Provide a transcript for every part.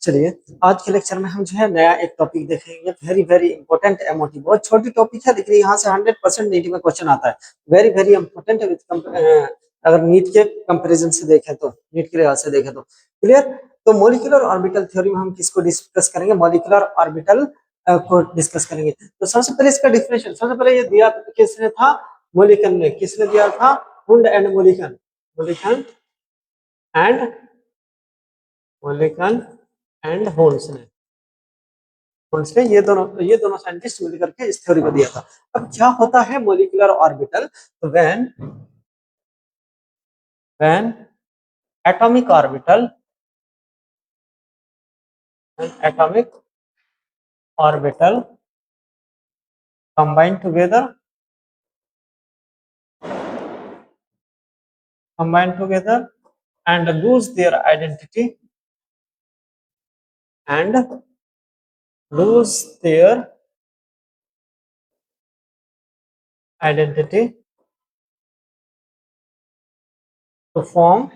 चलिए, आज के लेक्चर में हम जो है नया एक टॉपिक देखेंगे। वेरी वेरी इंपॉर्टेंट एमओटी, बहुत छोटी टॉपिक है लेकिन यहाँ से 100% नीट में क्वेश्चन आता है। वेरी वेरी इंपॉर्टेंट अगर नीट के कंपैरिजन से देखें तो, नीट के लिहाज से देखें तो क्लियर। तो मॉलिक्यूलर ऑर्बिटल थ्योरी में हम किसको डिस्कस करेंगे? मॉलिक्यूलर ऑर्बिटल को डिस्कस करेंगे। तो सबसे पहले इसका डिफिनेशन, सबसे पहले ये दिया किसने था? मोलिकन ने। किसने दिया था? हुंड एंड मोलिकन। मोलिकन एंड होल्स ने। ये दोनों साइंटिस्ट मिलकर के इस थ्योरी को दिया था। अब क्या होता है मॉलिक्यूलर ऑर्बिटल? तो when atomic orbital combine together and lose their identity to form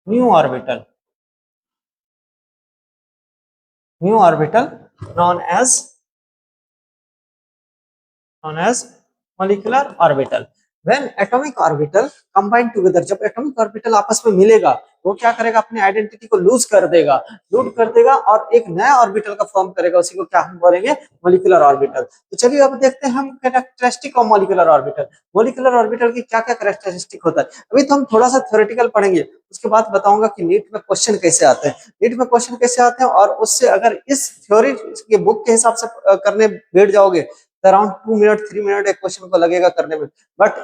new orbital known as molecular orbital. When atomic orbital combine together, जब एटॉमिक ऑर्बिटल आपस में मिलेगा वो क्या करेगा? अपनी आइडेंटिटी को लूज कर देगा और एक नया ऑर्बिटल का फॉर्म करेगा। उसी को क्या हम बोलेंगे? Molecular orbital. तो चलिए अब देखते हैं हम characteristic of molecular orbital. Molecular orbital की क्या क्या कैरेक्टरिस्टिक होता है। अभी तो हम थोड़ा सा थ्योरेटिकल पढ़ेंगे, उसके बाद बताऊंगा कि नीट में क्वेश्चन कैसे आते हैं। और उससे अगर इस थ्योरी की बुक के हिसाब से करने बैठ जाओगे तो अराउंड 2 मिनट 3 मिनट एक क्वेश्चन को लगेगा करने में। बट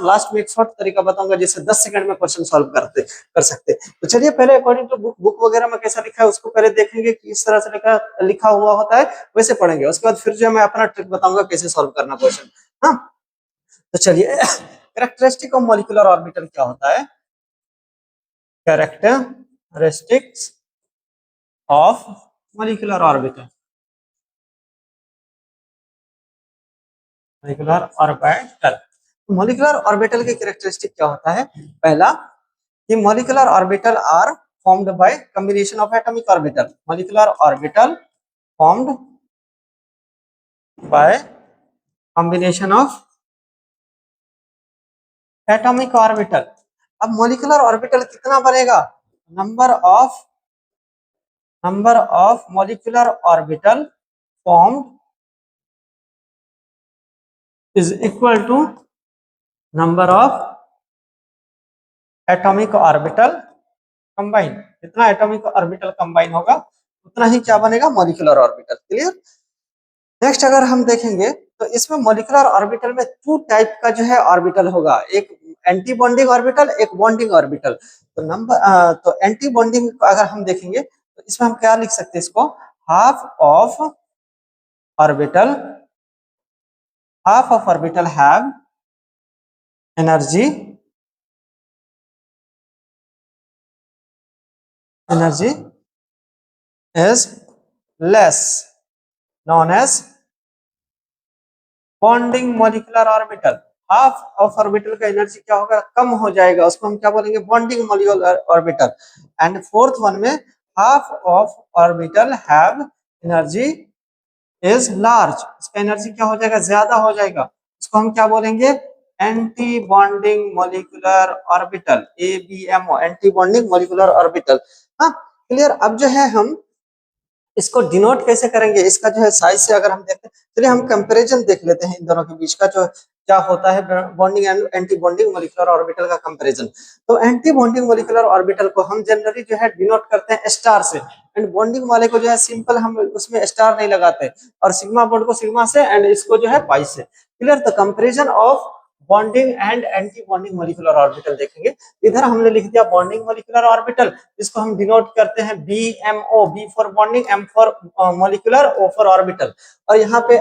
लास्ट में एक शॉर्ट तरीका बताऊंगा जिससे 10 सेकंड में क्वेश्चन सॉल्व कर सकते। तो चलिए पहले अकॉर्डिंग टू बुक वगैरह में कैसा लिखा है उसको पहले देखेंगे कि इस तरह से लिखा हुआ होता है वैसे पढ़ेंगे। उसके बाद फिर जो मैं अपना ट्रिक बताऊंगा कैसे सॉल्व करना क्वेश्चन। हाँ, तो चलिए कैरेक्टरिस्टिक ऑफ मॉलिक्यूलर ऑर्बिटल क्या होता है? Characteristics of molecular orbital. Molecular orbital के कैरेक्टरिस्टिक क्या होता है? पहला कि molecular orbital are formed by combination of atomic orbital. Molecular orbital formed by combination of atomic orbital. अब मॉलिक्यूलर ऑर्बिटल कितना बनेगा? Number of molecular orbital formed is equal to number of atomic orbital combine. जितना atomic orbital combine होगा उतना ही क्या बनेगा? Molecular orbital. Clear. Next अगर हम देखेंगे तो इसमें मॉलिक्यूलर ऑर्बिटल में 2 टाइप का जो है ऑर्बिटल होगा, एक एंटी बॉन्डिंग ऑर्बिटल, एक बॉन्डिंग ऑर्बिटल। तो एंटी बॉन्डिंग अगर हम देखेंगे तो इसमें हम क्या लिख सकते हैं इसको? Half of orbital have energy is less, known as bonding molecular orbital. Half of orbital का एनर्जी क्या होगा? कम हो जाएगा, उसको हम क्या बोलेंगे? Bonding molecular orbital. And fourth one में half of orbital have energy is large, इसका एनर्जी क्या हो जाएगा? ज्यादा हो जाएगा, उसको हम क्या बोलेंगे? Anti bonding molecular orbital, ABMO, anti bonding molecular orbital. हाँ क्लियर। अब जो है हम इसको डिनोट कैसे करेंगे? इसका जो है साइज से अगर हम देखते हैं, चलिए हम कंपैरिजन देख लेते हैं इन दोनों के बीच का जो क्या होता है bonding and anti bonding molecular orbital का कंपैरिजन। तो एंटी बॉन्डिंग मॉलिक्यूलर ऑर्बिटल को हम जनरली जो है डिनोट करते हैं स्टार से, एंड बॉन्डिंग वाले को जो है सिंपल हम उसमें स्टार नहीं लगाते, और सिग्मा बॉन्ड को सिग्मा से एंड इसको जो है पाई से। क्लियर। तो comparison of bonding and anti bonding molecular orbital देखेंगे। इधर हमने लिख दिया बॉन्डिंग मॉलिक्यूलर ऑर्बिटल, इसको हम डिनोट करते हैं BMO, B for bonding, M for molecular, O for orbital. और यहाँ पे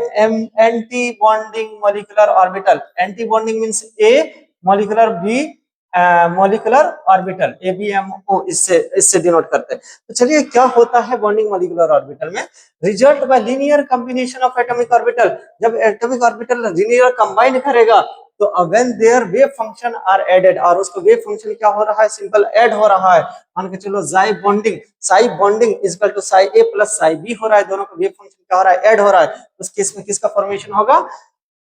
anti bonding molecular orbital, anti bonding means A, molecular B, molecular orbital, ABMO, इससे डिनोट करते हैं। तो चलिए क्या होता है बॉन्डिंग मॉलिक्यूलर ऑर्बिटल में? Result by linear combination of atomic orbital. जब एटॉमिक ऑर्बिटल लीनियर कंबाइन करेगा तो when their wave function are added, और उसको वेव फंक्शन क्या हो रहा है, सिंपल ऐड हो रहा है। मान के चलो psi bonding is equal to psi A plus psi B हो रहा है, दोनों का वेव फंक्शन क्या हो रहा है, ऐड हो रहा है। उस केस में किसका फॉर्मेशन होगा,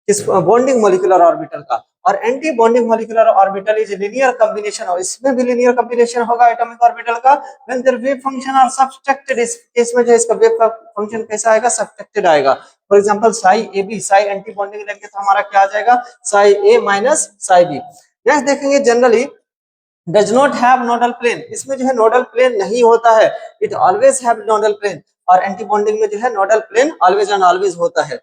किस बॉन्डिंग मॉलिक्यूलर ऑर्बिटल का। और anti bonding molecular orbital is linear combination, और इसमें भी लीनियर कॉम्बिनेशन होगा एटॉमिक ऑर्बिटल का when their wave function are subtracted. इस केस में जो इसका वेव फंक्शन कैसा आएगा, सब्ट्रैक्टेड आएगा। For example psi A B, psi anti bonding लेंगे तो हमारा क्या आ जाएगा, psi A minus psi B. Next देखेंगे generally does not have nodal plane, इसमें जो है नोडल प्लेन नहीं होता है, it always have nodal plane. और एंटी बॉन्डिंग में जो है nodal plane always and always होता है।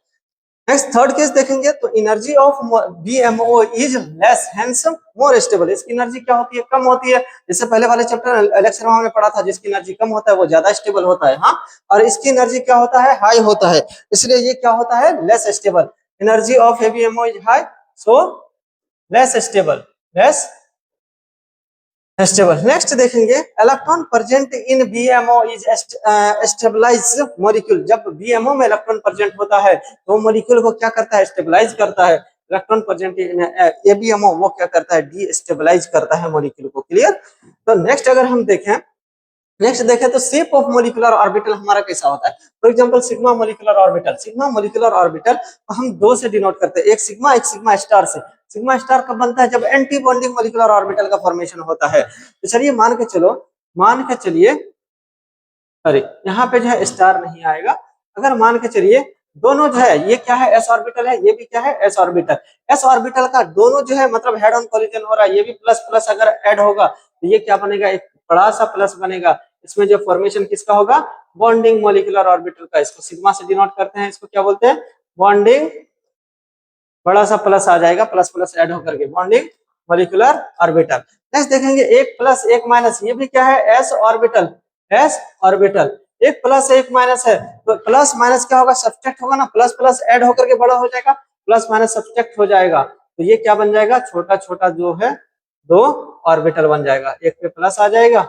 नेक्स्ट थर्ड केस देखेंगे तो energy of BMO is less hence more stable, इसकी एनर्जी क्या होती है, कम होती है। जैसे पहले वाले चैप्टर लेक्चर में हमने पढ़ा था, जिसकी एनर्जी कम होता है वो ज्यादा स्टेबल होता है, हाँ। और इसकी एनर्जी क्या होता है, हाई होता है, इसलिए ये क्या होता है, less stable. Energy of BMO is high, so less stable, less stable. Next देखेंगे electron present in BMO is stabilize molecule, जब बीएमओ में इलेक्ट्रॉन प्रेजेंट होता है तो मॉलिक्यूल को क्या करता है, स्टेबलाइज करता है। इलेक्ट्रॉन प्रेजेंट इन एबीएमओ वो क्या करता है, डी स्टेबलाइज करता है मॉलिक्यूल को। क्लियर। तो नेक्स्ट अगर हम देखें, नेक्स्ट देखें तो शेप ऑफ मॉलिक्यूलर ऑर्बिटल हमारा कैसा होता है। For example sigma molecular orbital, sigma molecular orbital हम दो से डिनोट करते हैं, एक सिग्मा स्टार से। सिग्मा स्टार कब बनता है, जब एंटी बॉन्डिंग मॉलिक्यूलर ऑर्बिटल का फॉर्मेशन होता है। तो चलिए मान के चलिए, अरे यहाँ पे जो है स्टार नहीं आएगा। अगर मान के चलिए दोनों जो है, ये क्या है, एस ऑर्बिटल है, ये भी क्या है, एस ऑर्बिटल। एस ऑर्बिटल का दोनों जो है मतलब हेड ऑन कोलिजन हो रहा है, ये भी प्लस प्लस अगर ऐड होगा तो ये क्या बनेगा, एक बड़ा सा प्लस बनेगा। इसमें जो फॉर्मेशन किसका होगा, बॉन्डिंग मॉलिक्यूलर ऑर्बिटल का। इसको सिग्मा से डिनोट करते हैं, इसको क्या बोलते हैं, बॉन्डिंग, बड़ा सा प्लस आ जाएगा, प्लस प्लस ऐड होकर के बॉन्डिंग मॉलिक्यूलर ऑर्बिटल। नेक्स्ट देखेंगे एक प्लस एक माइनस, ये भी क्या है, एस ऑर्बिटल, एस ऑर्बिटल। एक प्लस एक माइनस है तो प्लस माइनस क्या होगा, सब्ट्रैक्ट होगा ना, प्लस प्लस ऐड होकर के बड़ा हो जाएगा, प्लस माइनस सब्ट्रैक्ट हो जाएगा। तो ये क्या बन जाएगा, छोटा छोटा जो है दो ऑर्बिटल बन जाएगा, एक पे प्लस आ जाएगा,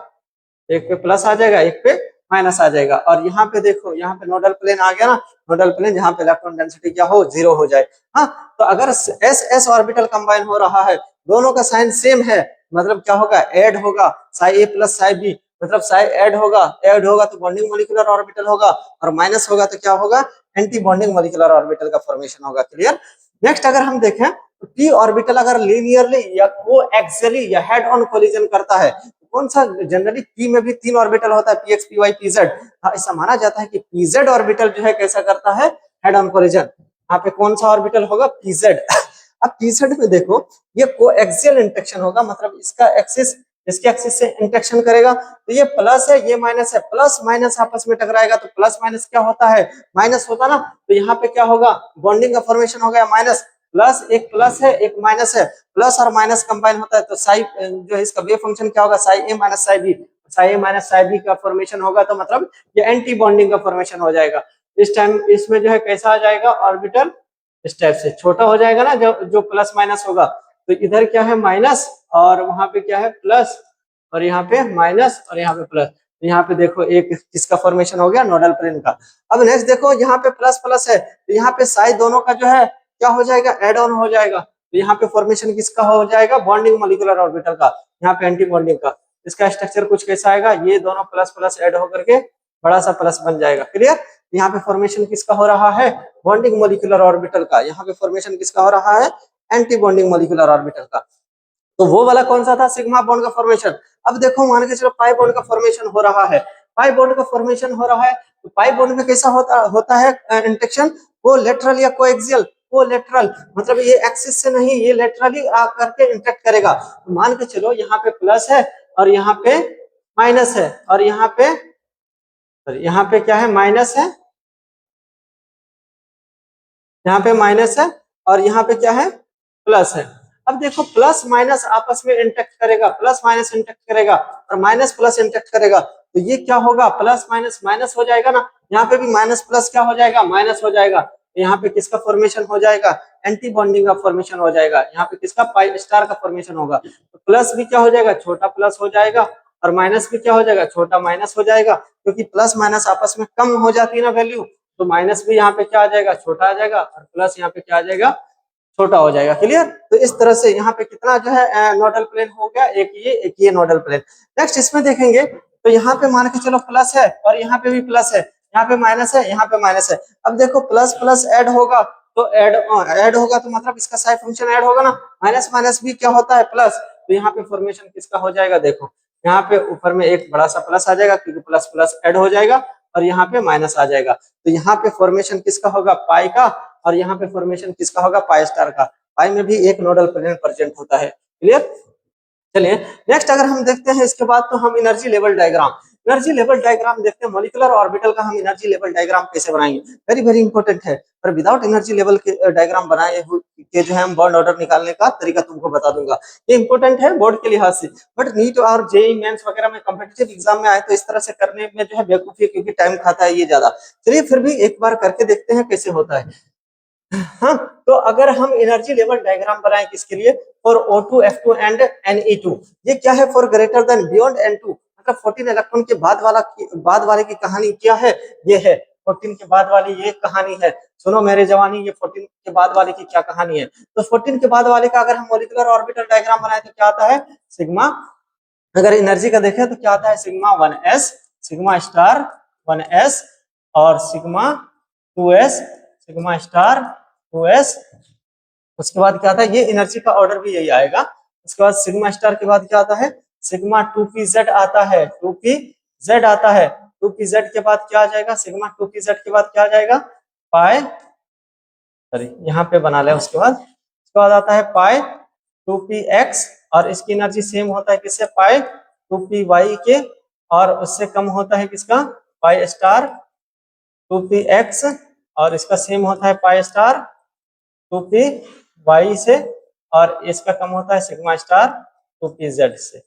एक पे प्लस आ जाएगा, एक पे माइनस आ जाएगा। और यहाँ पे देखो, यहाँ पे नोडल प्लेन आ गया ना, नोडल प्लेन जहाँ पे इलेक्ट्रॉन डेंसिटी क्या हो, जीरो हो जाए। हाँ, तो अगर एस एस ऑर्बिटल कंबाइन हो रहा है, दोनों का साइन सेम है, मतलब क्या होगा, ऐड होगा, Sai A plus psi B, मतलब साई ऐड होगा, ऐड होगा तो बॉन्डिंग मॉलिक्यूलर ऑर्बिटल होगा, और माइनस होगा तो क्या होगा, एंटी बॉन्डिंग मॉलिक्यूलर ऑर्बिटल का फॉर्मेशन होगा। क्लियर। नेक्स्ट अगर हम देखें तो पी ऑर्बिटल अगर लीनियरली या कोएक्सियली या हेड ऑन कोलिजन करता है, कौन सा, जनरली पी में भी तीन ऑर्बिटल होता है, P X P Y P Z. ऐसा माना जाता है कि पी जेड ऑर्बिटल जो है कैसा करता है, हेड ऑन कोलिजन। यहाँ पे कौन सा ऑर्बिटल होगा, पी जेड। अब पी जेड में देखो ये कोएक्सियल इंटरेक्शन होगा, मतलब इसका एक्सिस इसके एक्सिस से इंटरेक्शन करेगा, तो ये प्लस है ये माइनस है, प्लस माइनस आपस में टकराएगा तो प्लस माइनस क्या होता है, माइनस होता ना। तो यहाँ पे क्या होगा, बॉन्डिंग का फॉर्मेशन हो गया माइनस प्लस, एक प्लस है एक माइनस है, प्लस और माइनस कंबाइन होता है तो साई जो है इसका वेव फंक्शन क्या होगा, Sai A minus psi B. Sai A minus psi B का फॉर्मेशन होगा तो मतलब ये एंटी बॉन्डिंग का फॉर्मेशन हो जाएगा। इस टाइम इसमें जो है कैसा आ जाएगा, ऑर्बिटल इस टाइप से छोटा हो जाएगा ना, जो प्लस माइनस होगा। तो इधर क्या है, माइनस, और वहां पे क्या है, प्लस, और यहाँ पे माइनस, और यहाँ पे प्लस। यहाँ पे देखो एक किसका फॉर्मेशन हो गया, नोडल प्लेन का। अब नेक्स्ट देखो यहाँ पे प्लस प्लस है तो यहाँ पे साई दोनों का जो है क्या हो जाएगा, एड ऑन हो जाएगा। तो यहाँ पे फॉर्मेशन किसका हो जाएगा, बॉन्डिंग मॉलिक्यूलर ऑर्बिटल का, यहाँ पे एंटी बॉन्डिंग का। इसका स्ट्रक्चर कुछ कैसा आएगा, ये दोनों प्लस प्लस ऐड होकर के बड़ा सा प्लस बन जाएगा। क्लियर। यहाँ पे फॉर्मेशन किसका हो रहा है, बॉन्डिंग मॉलिक्यूलर ऑर्बिटल का। यहाँ पे फॉर्मेशन किसका हो रहा है, एंटी बॉन्डिंग मॉलिक्यूलर ऑर्बिटल का। तो वो वाला कौन सा था, सिग्मा बॉन्ड का फॉर्मेशन। अब देखो मान के चलो पाई बॉन्ड का फॉर्मेशन हो रहा है, पाई बॉन्ड का फॉर्मेशन हो रहा है तो पाई बॉन्ड में कैसा होता है इंटरेक्शन, को लेटरल या कोएक्सियल। को लेटरल मतलब ये एक्सिस से नहीं, ये लेटरली आकर के इंटरेक्ट करेगा। तो मान के चलो यहाँ पे प्लस है और यहाँ पे माइनस है, और यहाँ पे क्या है, माइनस है, यहाँ पे माइनस है, और यहाँ पे क्या है, प्लस है। अब देखो प्लस माइनस आपस में इंटरेक्ट करेगा, प्लस माइनस इंटरेक्ट करेगा, और माइनस प्लस इंटरेक्ट करेगा, तो ये क्या होगा, प्लस माइनस माइनस हो जाएगा ना। यहाँ पे भी माइनस प्लस क्या हो जाएगा, माइनस हो जाएगा। तो यहाँ पे किसका फॉर्मेशन हो जाएगा, एंटी बॉन्डिंग का फॉर्मेशन हो जाएगा। यहाँ पे किसका, पाई स्टार का फॉर्मेशन होगा। तो प्लस भी क्या हो जाएगा, छोटा प्लस हो जाएगा, और माइनस भी क्या हो जाएगा, छोटा माइनस हो जाएगा। क्योंकि प्लस माइनस आपस में कम हो जाती है ना वैल्यू, तो माइनस भी यहाँ पे क्या आ जाएगा, छोटा आ जाएगा, और प्लस यहाँ पे क्या आ जाएगा, छोटा हो जाएगा। क्लियर? तो इस तरह से यहाँ पे कितना जो है नोडल प्लेन हो गया, एक ये नोडल प्लेन। नेक्स्ट इसमें देखेंगे तो यहाँ पे मान के चलो प्लस है और यहाँ पे भी प्लस है, यहाँ पे माइनस है, यहाँ पे माइनस है। अब देखो प्लस प्लस ऐड होगा तो ऐड होगा तो मतलब इसका साइन फंक्शन ऐड होगा ना, माइनस माइनस भी क्या होता है प्लस। तो यहाँ पे फॉर्मेशन किसका हो जाएगा, देखो यहाँ पे ऊपर में एक बड़ा सा प्लस आ जाएगा क्योंकि प्लस प्लस ऐड हो जाएगा और यहाँ पे माइनस आ जाएगा। तो यहाँ पे फॉर्मेशन किसका होगा, पाई का, और यहाँ पे फॉर्मेशन किसका होगा, पाई स्टार का। पाई में भी एक नोडल प्लेन प्रेजेंट होता है। क्लियर? चलिए नेक्स्ट अगर हम देखते हैं इसके बाद तो हम energy level diagram, energy level diagram देखते हैं। मॉलिक्यूलर ऑर्बिटल का हम एनर्जी लेवल डायग्राम कैसे बनाएंगे, वेरी वेरी इंपॉर्टेंट है। पर विदाउट एनर्जी लेवल के डायग्राम बनाए के जो है हम बॉन्ड ऑर्डर निकालने का तरीका तुमको बता दूंगा। ये इंपॉर्टेंट है बोर्ड के लिहाज से, बट नीट और जेईई मेंस वगैरह में कॉम्पिटिटिव एग्जाम में आए तो इस तरह से करने में जो है बेवकूफी, क्योंकि टाइम खाता है ये ज्यादा। चलिए फिर भी एक बार करके देखते हैं कैसे होता है। हाँ, तो अगर हम एनर्जी लेवल डायग्राम बनाएं किसके लिए, for O2 F2 and Ne2, ये क्या है, for greater than beyond N2, मतलब 14 इलेक्ट्रॉन के बाद वाले की कहानी क्या है, ये है 14 के बाद वाली ये कहानी है। सुनो मेरे जवानी, ये 14 के बाद वाले की क्या कहानी है। तो 14 के बाद वाले का अगर हम मॉलिक्यूलर ऑर्बिटल डायग्राम बनाए तो क्या आता है, सिग्मा, अगर एनर्जी का देखें तो क्या आता है, sigma 1s, sigma star 1s और sigma 2s, sigma star 2s। उसके बाद क्या आता है, ये एनर्जी का ऑर्डर भी यही आएगा। उसके बाद सिग्मा स्टार के बाद क्या आता है, सिग्मा 2pz आता है, 2pz आता है। 2pz के बाद क्या आ जाएगा, सिग्मा 2pz के बाद क्या आ जाएगा, पाई, सॉरी यहाँ पे बना ले। उसके बाद आता है पाई 2px और इसकी एनर्जी सेम होता है किससे, पाई 2py के, और उससे कम होता है किसका, पाई स्टार 2px, और इसका सेम होता है पाई स्टार 2py से, और इसका कम होता है सिग्मा स्टार 2pz से।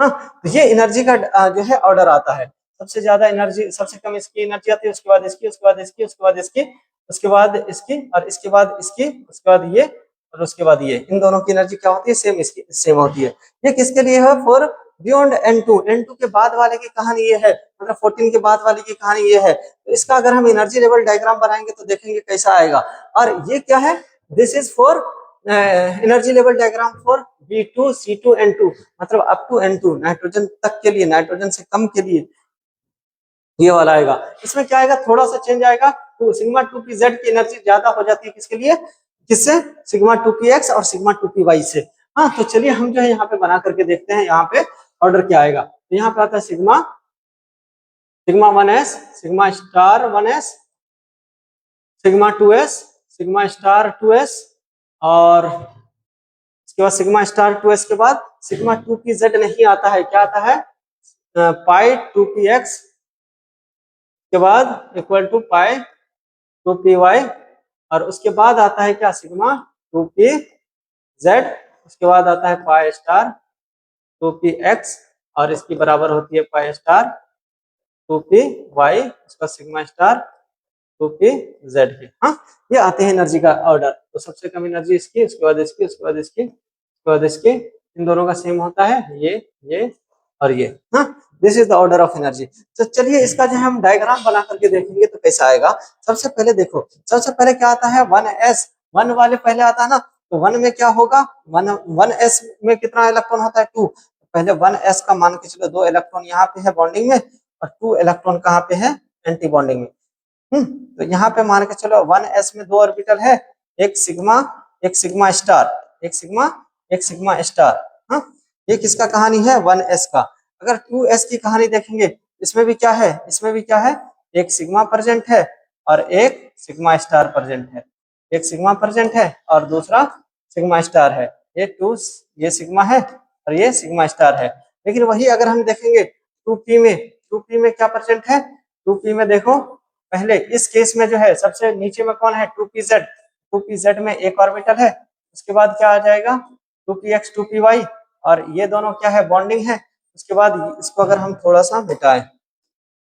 हाँ, तो ये एनर्जी का जो है ऑर्डर आता है। सबसे ज्यादा एनर्जी, सबसे कम इसकी एनर्जी आती है, उसके बाद इसकी, उसके बाद इसकी, उसके बाद इसकी, उसके बाद इसकी, और इसके बाद इसकी, उसके बाद ये, और उसके बाद ये। इन दोनों की एनर्जी क्या होती है, सेम इसकी सेम होती है। ये किसके लिए है, फॉर बियॉन्ड N2, N2 के बाद वाले की कहानी ये है, मतलब 14 के बाद वाले की कहानी ये है। तो इसका अगर हम एनर्जी लेवल डायग्राम बनाएंगे तो देखेंगे कैसा आएगा। और ये क्या है, this is for energy level diagram for B2 C2 N2, मतलब अप टू N2, नाइट्रोजन तक के लिए, नाइट्रोजन से कम के लिए ये वाला आएगा। इसमें क्या आएगा, थोड़ा सा चेंज आएगा, तो सिग्मा 2pz की एनर्जी ज्यादा हो जाती है किसके लिए, किससे, सिग्मा 2px और सिग्मा 2py से। हाँ, तो चलिए हम जो है यहाँ पे बना करके देखते हैं यहाँ पे ऑर्डर क्या आएगा। तो यहाँ पे आता है sigma 1s, sigma star 1s, sigma 2s, sigma star 2s, और इसके बाद सिग्मा स्टार 2s के बाद सिग्मा 2pz नहीं आता है, क्या आता है, पाई 2px के बाद इक्वल टू पाई 2py, और उसके बाद आता है क्या, सिग्मा 2pz, उसके बाद आता है पाई स्टार 2px, और इसकी बराबर होती है पाई स्टार 2py, उसका सिग्मा स्टार 2pz के। हाँ, ये आते हैं एनर्जी का ऑर्डर। तो सबसे कम एनर्जी इसकी, उसके बाद इसकी, उसके बाद इसकी, उसके बाद इसकी, इन दोनों का सेम होता है, ये और ये। हाँ, this is the order of energy. तो चलिए इसका जो है हम डायग्राम बना करके देखेंगे तो कैसा आएगा। सबसे पहले देखो, सबसे पहले क्या आता है, 1s, 1 वाले पहले आता है ना, तो 1 में क्या होगा, 1s में कितना इलेक्ट्रॉन होता है, 2। पहले 1s का मान के चलो 2 इलेक्ट्रॉन यहाँ पे है बॉन्डिंग में, और 2 इलेक्ट्रॉन कहाँ पे है, एंटी बॉन्डिंग में। तो यहाँ पे मान के चलो 1s में 2 ऑर्बिटल है, एक सिग्मा स्टार, एक सिग्मा स्टार। हाँ, ये किसका कहानी है, 1s का। अगर 2s की कहानी देखेंगे, इसमें भी क्या है, इसमें भी क्या है, एक सिग्मा प्रेजेंट है और एक सिग्मा स्टार प्रेजेंट है, एक सिग्मा प्रेजेंट है और दूसरा सिग्मा स्टार है। ये सिग्मा है और ये सिग्मा स्टार है। लेकिन वही अगर हम देखेंगे 2p में क्या प्रेजेंट है, 2p में देखो, पहले इस केस में जो है सबसे नीचे में कौन है, 2pz में एक ऑर्बिटल है। उसके बाद क्या आ जाएगा, 2px 2py, और ये दोनों क्या है, बॉन्डिंग है। उसके बाद इसको अगर हम थोड़ा सा मिटाएं,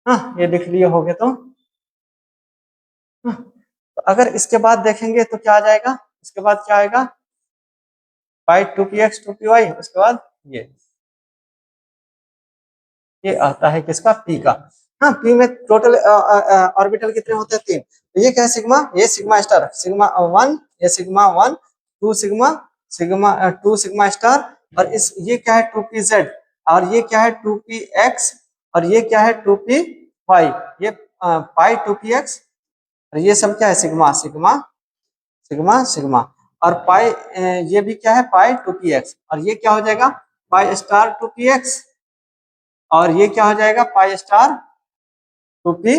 हाँ ये लिख लिए होगे तो, हाँ, तो अगर इसके बाद देखेंगे तो क्या आ जाएगा, इसके बाद क्या आएगा, पाई 2px 2py, उसके बाद ये आता है किसका, p का। हाँ, p में टोटल ऑर्बिटल कितने होते हैं, 3। तो ये क्या है, सिग्मा, ये सिग्मा स्टार, सिग्मा 1, ये sigma 1, 2 sigma sigma 2 sigma star, और इस ये क्या है 2p z, और ये क्या है 2px, और ये क्या है 2py, ये पाई 2px, और ये सब क्या है सिग्मा सिग्मा सिग्मा सिग्मा, और पाई ये भी क्या है पाई 2px, और ये क्या हो जाएगा पाई स्टार 2px, और ये क्या हो जाएगा पाई स्टार 2py,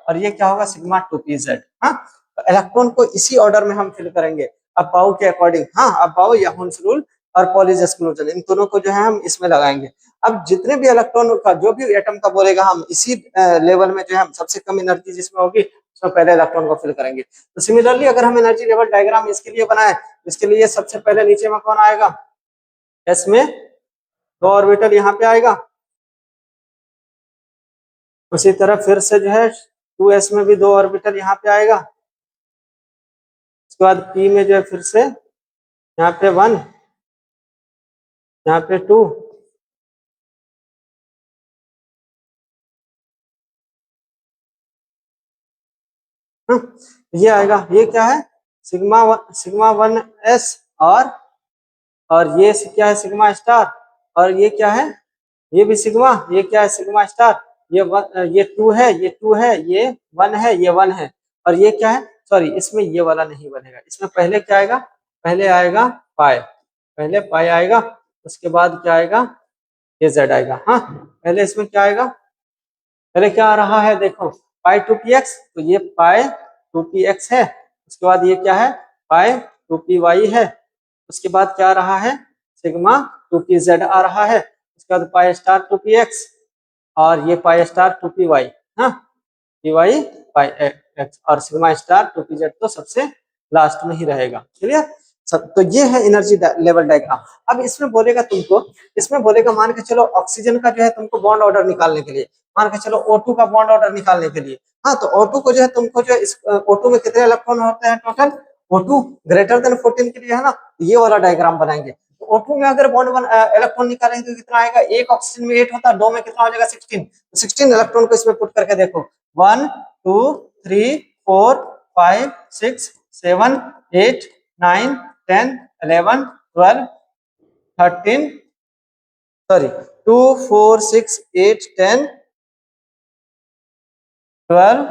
और ये क्या होगा सिग्मा 2pz। हाँ, तो इलेक्ट्रॉन को इसी ऑर्डर में हम फिल करेंगे अब पाउ के अकॉर्डिंग। हाँ, अब पाउ या हुन्स रूल और पॉलीज एक्सक्लूजन, इन दोनों को जो है हम इसमें लगाएंगे। अब जितने भी इलेक्ट्रॉन का जो भी एटम का बोलेगा हम इसी लेवल में जो है सबसे कम एनर्जी जिसमें होगी उसमें पहले इलेक्ट्रॉन को फिल करेंगे। तो सिमिलरली अगर हम एनर्जी लेवल डायग्राम इसके लिए बनाए, इसके लिए सबसे पहले नीचे में कौन आएगा, एस में 2 ऑर्बिटल यहाँ पे आएगा, उसी तरह फिर से जो है 2s में भी 2 ऑर्बिटल यहाँ पे आएगा, उसके बाद p में जो है फिर से यहाँ पे 1, यहाँ पे 2, ये आएगा, ये क्या है सिग्मा 1s, और ये क्या है सिग्मा स्टार, और ये क्या है ये भी सिग्मा, ये क्या है सिग्मा स्टार, ये 2 है, ये 2 है, ये 1 है, ये 1 है, और ये क्या है सॉरी इसमें ये वाला नहीं बनेगा, इसमें पहले क्या आएगा, पहले आएगा पाई, पहले पाई आएगा, उसके बाद क्या आएगा ये जेड आएगा। हाँ, पहले इसमें क्या आएगा, पहले क्या आ रहा है देखो पाई 2px, तो ये पाई 2px है, उसके बाद ये क्या है पाई 2py है, उसके बाद क्या आ रहा है सिग्मा 2pz आ रहा है, उसके बाद पाई स्टार 2px, और ये पाई स्टार 2py, हाँ py पाई x, और सिग्मा स्टार 2pz तो सबसे लास्ट में ही रहेगा। क्लियर सब, तो ये है एनर्जी लेवल डायग्राम। अब इसमें बोलेगा तुमको, इसमें बोलेगा मान के चलो ऑक्सीजन का जो है तुमको बॉन्ड ऑर्डर निकालने के लिए, मान के चलो O2 का बॉन्ड ऑर्डर निकालने के लिए। हाँ, तो O2 को जो है तुमको जो इस O2 में कितने इलेक्ट्रॉन होते हैं टोटल, O2 ग्रेटर देन 14 के लिए है ना, ये वाला डायग्राम बनाएंगे। तो O2 में अगर बॉन्ड इलेक्ट्रॉन निकालेंगे तो कितना आएगा, एक ऑक्सीजन में 8 होता है, 2 में कितना हो जाएगा 16, 16 इलेक्ट्रॉन को इसमें पुट करके देखो 1 2 3 4 5 6 7 8 9 10 11 12 13 सॉरी 2 4 6 8 10 12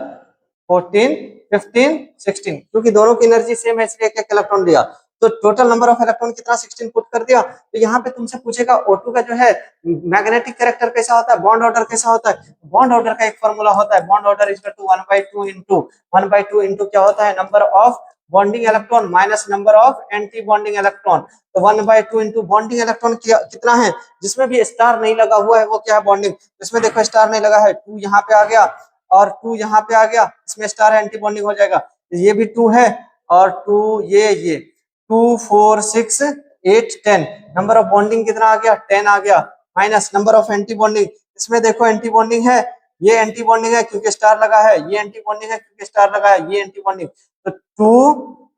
14 15 16, क्योंकि दोनों की एनर्जी सेम है इसलिए एक इलेक्ट्रॉन दिया, तो टोटल नंबर ऑफ इलेक्ट्रॉन कितना 16 पुट कर दिया। तो यहाँ पे तुमसे पूछेगा O2 का जो है मैग्नेटिक कैरेक्टर कैसा होता है, बॉन्ड ऑर्डर कैसा होता है। बॉन्ड ऑर्डर का एक फॉर्मूला होता है, bond order is to 1/2 into क्या होता है number of bonding electron minus number of anti bonding electron. तो 1/2 इंटू बॉन्डिंग इलेक्ट्रॉन कितना है, जिसमें भी स्टार नहीं लगा हुआ है वो क्या है बॉन्डिंग, इसमें देखो स्टार नहीं लगा है, 2 यहाँ पे आ गया और 2 यहाँ पे आ गया, इसमें स्टार एंटी बॉन्डिंग हो जाएगा, ये भी 2 है और 2 ये 2 4 6 8 10, नंबर ऑफ बॉन्डिंग कितना आ गया 10 आ गया, minus number of anti bonding, इसमें देखो एंटी बॉन्डिंग है, ये एंटी बॉन्डिंग है क्योंकि स्टार लगा है, ये एंटी बॉन्डिंग है क्योंकि स्टार लगा है, ये एंटी बॉन्डिंग, तो 2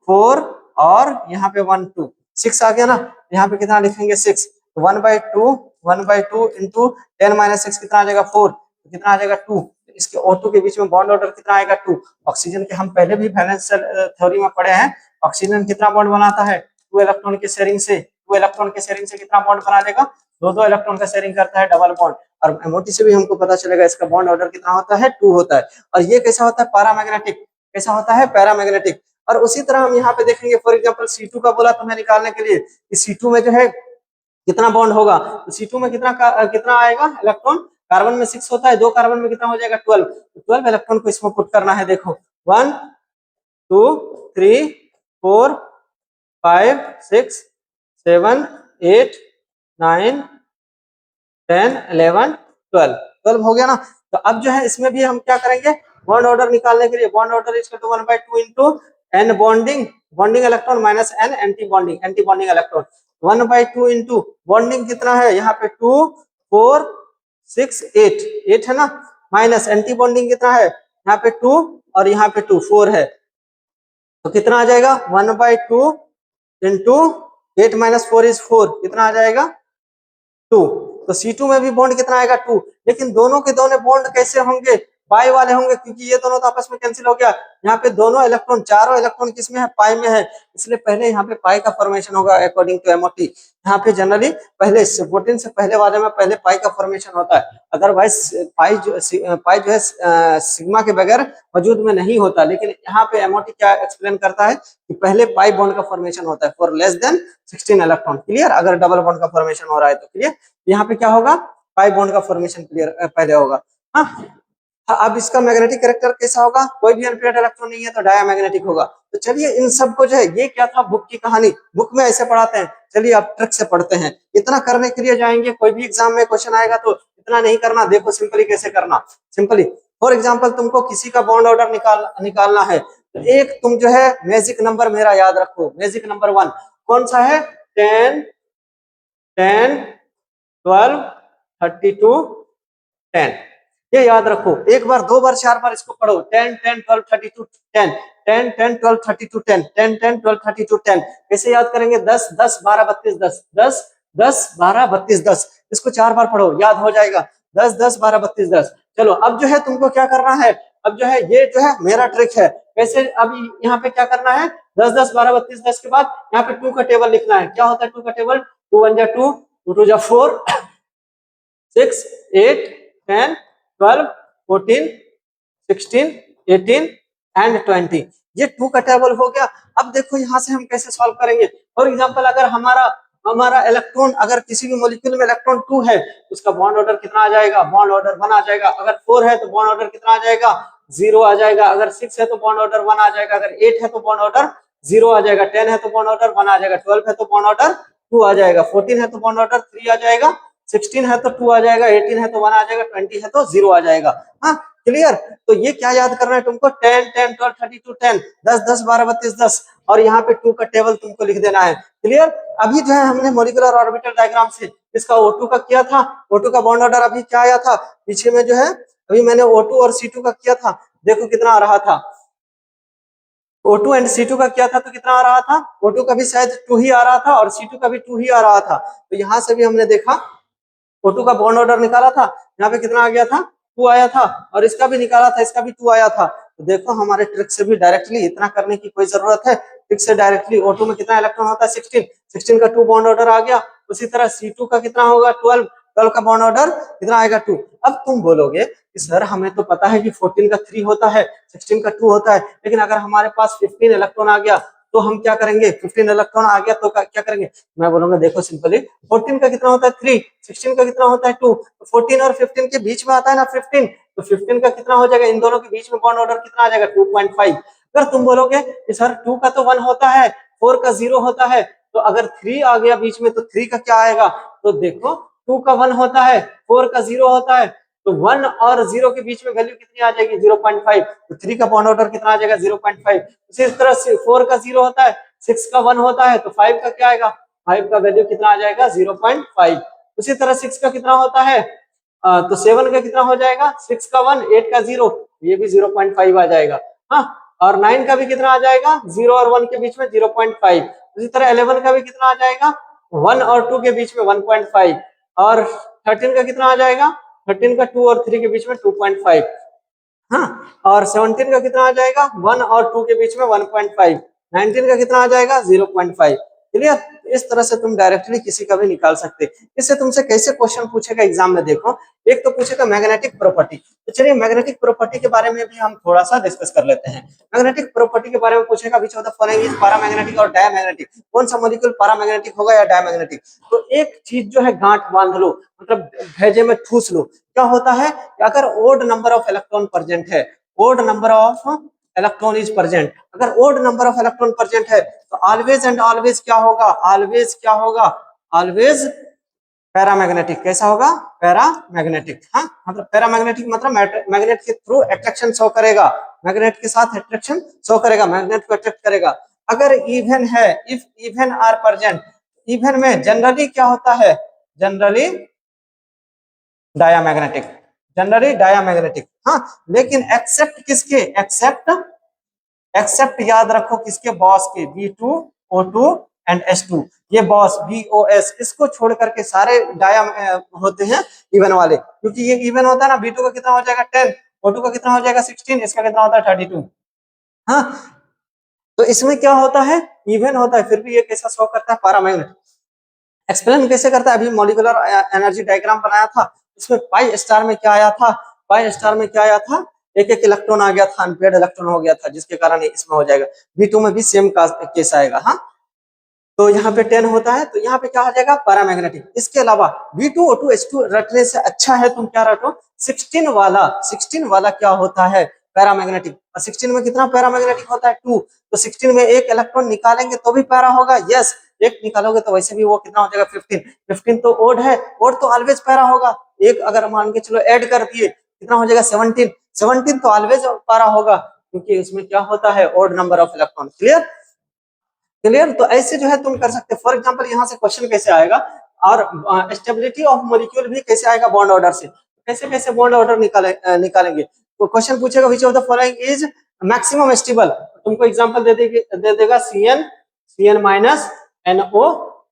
4 और यहाँ पे 1 2 6 आ गया ना, यहाँ पे कितना लिखेंगे 6, तो 1/2 इंटू 10 माइनस 6 कितना आ जाएगा 4, तो कितना आ जाएगा 2, इसके O2 के बीच में बॉन्ड ऑर्डर कितना आएगा 2। ऑक्सीजन के हम पहले भी वैलेंस थ्योरी में पढ़े हैं, ऑक्सीजन कितना बॉन्ड बनाता है 2 इलेक्ट्रॉन के शेयरिंग से, 2 इलेक्ट्रॉन के शेयरिंग से कितना बॉन्ड बना देगा, 2 इलेक्ट्रॉन का शेयरिंग करता है डबल बॉन्ड, और MOT से भी हमको पता चलेगा इसका बॉन्ड ऑर्डर कितना होता है 2 होता है। और ये कैसा होता है पैरामैग्नेटिक, कैसा होता है पैरामैग्नेटिक। और उसी तरह हम यहाँ पे देखेंगे फॉर एग्जांपल C2 का बोला तुम्हें निकालने के लिए, C2 में जो है कितना बॉन्ड होगा, तो C2 में कितना आएगा इलेक्ट्रॉन, कार्बन में 6 होता है, 2 कार्बन में कितना हो जाएगा 12, तो 12 इलेक्ट्रॉन को इसमें पुट करना है, देखो 1 2 3 4 5 6 7 8 9 10 11 12 हो गया ना। तो अब जो है इसमें भी हम क्या करेंगे बॉन्ड ऑर्डर निकालने के लिए, bond order is equal to 1/2 into n bonding electron minus n anti bonding electron, 1/2 into bonding कितना है यहाँ पे 2 4 6 8 है ना, माइनस एंटी बॉन्डिंग कितना है यहाँ पे 2 और यहाँ पे 2 4 है, तो कितना आ जाएगा 1/2 इंटू 8 माइनस 4 इज 4, कितना आ जाएगा 2। तो C2 में भी बॉन्ड कितना आएगा 2, लेकिन दोनों के दोनों बॉन्ड कैसे होंगे, पाई वाले होंगे, क्योंकि ये दोनों तो आपस में कैंसिल हो गया। यहाँ पे दोनों इलेक्ट्रॉन, चारों इलेक्ट्रॉन किसमें है, पाई में है, इसलिए पहले यहाँ पे पाई का फॉर्मेशन होगा अकॉर्डिंग टू एमओटी। यहाँ पे जनरली पहले 14 से पहले वाले में पहले पाई का फॉर्मेशन होता है, अदरवाइज पाई जो है सिग्मा के बगैर वजूद में नहीं होता। लेकिन यहाँ पे एमओटी क्या एक्सप्लेन करता है कि पहले पाई बॉन्ड का फॉर्मेशन होता है for less than 16 electron. Clear? अगर डबल बॉन्ड का फॉर्मेशन हो रहा है तो क्लियर। यहाँ पे क्या होगा, पाई बॉन्ड का फॉर्मेशन क्लियर पहले होगा। हाँ, अब इसका मैग्नेटिक कैरेक्टर कैसा होगा, कोई भी अनपेयर्ड इलेक्ट्रॉन नहीं है तो डायमैग्नेटिक होगा। तो चलिए इन सब को जो है, ये क्या था बुक की कहानी, बुक में ऐसे पढ़ाते हैं, चलिए अब ट्रिक से पढ़ते हैं। इतना करने के लिए जाएंगे, कोई भी एग्जाम में क्वेश्चन आएगा तो इतना नहीं करना, देखो सिंपली कैसे करना। सिंपली फॉर एग्जाम्पल तुमको किसी का बॉन्ड ऑर्डर निकालना है, तो एक तुम जो है मैजिक नंबर मेरा याद रखो, मैजिक नंबर 1 कौन सा है, 10 10 12 32 10, ये याद रखो। एक बार, दो बार, चार बार इसको पढ़ो, 10 10 12 32 10, 10 10 12 32 10, 10 10 12 32 10। कैसे याद करेंगे, 10 10 12 32 10, 10 10 12 32 10, इसको 4 बार पढ़ो, याद हो जाएगा, 10 10 12 32 10। चलो अब जो है तुमको क्या करना है, अब जो है ये जो है मेरा ट्रिक है, कैसे अब यहाँ पे क्या करना है, 10 10 12 32 10 के बाद यहाँ पे 2 का टेबल लिखना है। क्या होता है 2 का टेबल, 2 1 जा 2, 2 2 जा 4, 6 8 10 12 14 16 18 एंड 20, ये 2 का टेबल हो गया। अब देखो यहाँ से हम कैसे सॉल्व करेंगे। फॉर एग्जांपल अगर हमारा इलेक्ट्रॉन, अगर किसी भी मॉलिक्यूल में इलेक्ट्रॉन 2 है तो उसका बॉन्ड ऑर्डर कितना आ जाएगा, बॉन्ड ऑर्डर 1 आ जाएगा। अगर 4 है तो बॉन्ड ऑर्डर कितना आ जाएगा, 0 आ जाएगा। अगर 6 है तो बॉन्ड ऑर्डर 1 आ जाएगा। अगर 8 है तो बॉन्ड ऑर्डर 0 आ जाएगा। 10 है तो बॉन्ड ऑर्डर 1 आ जाएगा। 12 है तो बॉन्ड ऑर्डर 2 आ जाएगा। 14 है तो बॉन्ड ऑर्डर 3 आ जाएगा। 16 है तो 2 आ जाएगा। 18 है तो 1 आ जाएगा। 20 है तो 0 आ जाएगा। हाँ क्लियर। तो ये क्या याद करना है तुमको, 10 10 12 32 10, 10 10 12 32 10, और यहाँ पे 2 का टेबल तुमको लिख देना है। क्लियर। अभी जो है हमने मॉलिक्यूलर ऑर्बिटल डायग्राम से इसका O2 का किया था। O2 का बॉन्ड ऑर्डर अभी क्या आया था पीछे में जो है, अभी मैंने O2 और C2 का किया था, देखो कितना आ रहा था। O2 एंड C2 का किया था तो कितना आ रहा था, O2 का भी शायद 2 ही आ रहा था और C2 का भी 2 ही आ रहा था। तो यहाँ से भी हमने देखा O2 का बॉन्ड ऑर्डर निकाला था, यहाँ पे कितना आ गया था, 2 आया था, और इसका भी निकाला था, इसका भी 2 आया था। तो देखो हमारे ट्रिक से भी डायरेक्टली इतना करने की कोई जरूरत है, ट्रिक से डायरेक्टली O2 में कितना इलेक्ट्रॉन होता है 16, 16 का 2 बॉन्ड ऑर्डर आ गया। उसी तरह C2 का कितना होगा 12, 12 का बॉन्ड ऑर्डर कितना आएगा 2। अब तुम बोलोगे कि सर हमें तो पता है कि 14 का 3 होता है, 16 का 2 होता है, लेकिन अगर हमारे पास 15 इलेक्ट्रॉन आ गया तो हम क्या करेंगे, 15 इलेक्ट्रॉन आ गया तो क्या करेंगे। मैं बोलूंगा देखो सिंपली 14 का कितना होता है 3, 16 का कितना होता है 2, तो 14 और 15 के बीच में आता है ना 15, तो 15 का कितना हो जाएगा, इन दोनों के बीच में बॉन्ड ऑर्डर कितना आ जाएगा 2.5। अगर तुम बोलोगे कि सर 2 का तो 1 होता है, 4 का 0 होता है, तो अगर 3 आ गया बीच में तो 3 का क्या आएगा, तो देखो 2 का 1 होता है, 4 का 0 होता है, तो 1 और 0 के बीच में वैल्यू कितनी आ जाएगी 0.5, तो 3 का बॉन्ड ऑर्डर कितना आ जाएगा 0.5। इसी तरह से 4 का 0 होता है, 6 का 1 होता है, तो 5 का क्या आएगा, 5 का वैल्यू कितना आ जाएगा 0.5। उसी तरह 6 का कितना होता है, तो 7 का कितना हो जाएगा, 6 का 1, 8 का 0, ये भी 0.5 आ जाएगा। हाँ, और 9 का भी कितना आ जाएगा, 0 और 1 के बीच में 0.5। उसी तरह 11 का भी कितना आ जाएगा, 1 और 2 के बीच में 1.5, और 13 का कितना आ जाएगा, 13 का 2 और 3 के बीच में 2.5। हाँ, और 17 का कितना आ जाएगा, 1 और 2 के बीच में 1.5, 19 का कितना आ जाएगा 0.5। क्लियर। इस तरह से तुम डायरेक्टली किसी का भी निकाल सकते। इससे तुमसे कैसे क्वेश्चन पूछेगा एग्जाम में, देखो एक तो पूछेगा मैग्नेटिक प्रॉपर्टी। तो चलिए मैग्नेटिक प्रॉपर्टी के बारे में भी हम थोड़ा सा डिस्कस कर लेते हैं। मैग्नेटिक प्रॉपर्टी के बारे में पूछेगा which of the following is paramagnetic और डायमैग्नेटिक, कौन सा मॉलिक्यूल पैरामैग्नेटिक होगा या डायमैग्नेटिक। तो एक चीज जो है गांठ बांध लो, मतलब भेजे में ठूस लो। क्या होता है कि अगर odd number of electron present है, odd number of electron is present, अगर odd number of electron present है तो ऑलवेज एंड ऑलवेज क्या होगा, ऑलवेज क्या होगा, ऑलवेज पैरामैग्नेटिक। कैसा होगा, पैरामैग्नेटिक। हाँ, मतलब पैरामैग्नेटिक मतलब मैग्नेट के थ्रू अट्रैक्शन शो करेगा, मैग्नेट के साथ अट्रैक्शन शो करेगा, मैग्नेट को अट्रैक्ट करेगा। अगर इवन है, if even are present, even में जनरली क्या होता है, जनरली डायामैग्नेटिक, जनरली डायामैग्नेटिक। हाँ, लेकिन एक्सेप्ट किसके, एक्सेप्ट याद रखो किसके, बॉस के, B2O2 एंड S2, ये बॉस BOS, इसको छोड़ करके सारे डाया होते हैं इवन वाले, क्योंकि ये इवन होता है ना। B2 का कितना हो जाएगा 10, O2 का कितना हो जाएगा 16, इसका कितना होता है 32। हाँ, तो इसमें क्या होता है, इवन होता है, फिर भी ये कैसा शो करता है, पैरामैग्नेटिक। एक्सप्लेन कैसे करता है, अभी मॉलिक्यूलर एनर्जी डायग्राम बनाया था, इसमें पाई स्टार में क्या आया था, पाई स्टार में क्या आया था, एक एक इलेक्ट्रॉन आ गया था, अनपेड इलेक्ट्रॉन हो गया था, जिसके कारण इसमें हो जाएगा। V2 में भी सेम का केस आएगा। हाँ, तो यहाँ पे 10 होता है, तो यहाँ पे क्या हो जाएगा, पैरामैग्नेटिक। इसके अलावा V2O2H2 रटने से अच्छा है तुम क्या रटो, 16 वाला क्या होता है, पैरामैग्नेटिक। और 16 में कितना पैरामैग्नेटिक होता है, 2। तो 16 में एक इलेक्ट्रॉन निकालेंगे तो भी पैरा होगा, यस, एक निकालोगे तो वैसे भी वो कितना हो जाएगा 15। 15 तो ओड है, ओड तो ऑलवेज पैरा होगा। एक अगर मान के चलो ऐड कर दिए, कितना हो जाएगा 17। 17 तो ऑलवेज पैरा होगा, क्योंकि उसमें क्या होता है, odd number of electron. Clear, clear. तो ऐसे जो है तुम कर सकते, फॉर एग्जांपल यहाँ से क्वेश्चन कैसे आएगा, और स्टेबिलिटी ऑफ मॉलिक्यूल भी कैसे आएगा, बॉन्ड ऑर्डर से। कैसे कैसे बॉन्ड ऑर्डर निकालेंगे, तो क्वेश्चन पूछेगा which of the following is maximum stable, तुमको एग्जांपल दे देगा CN minus NO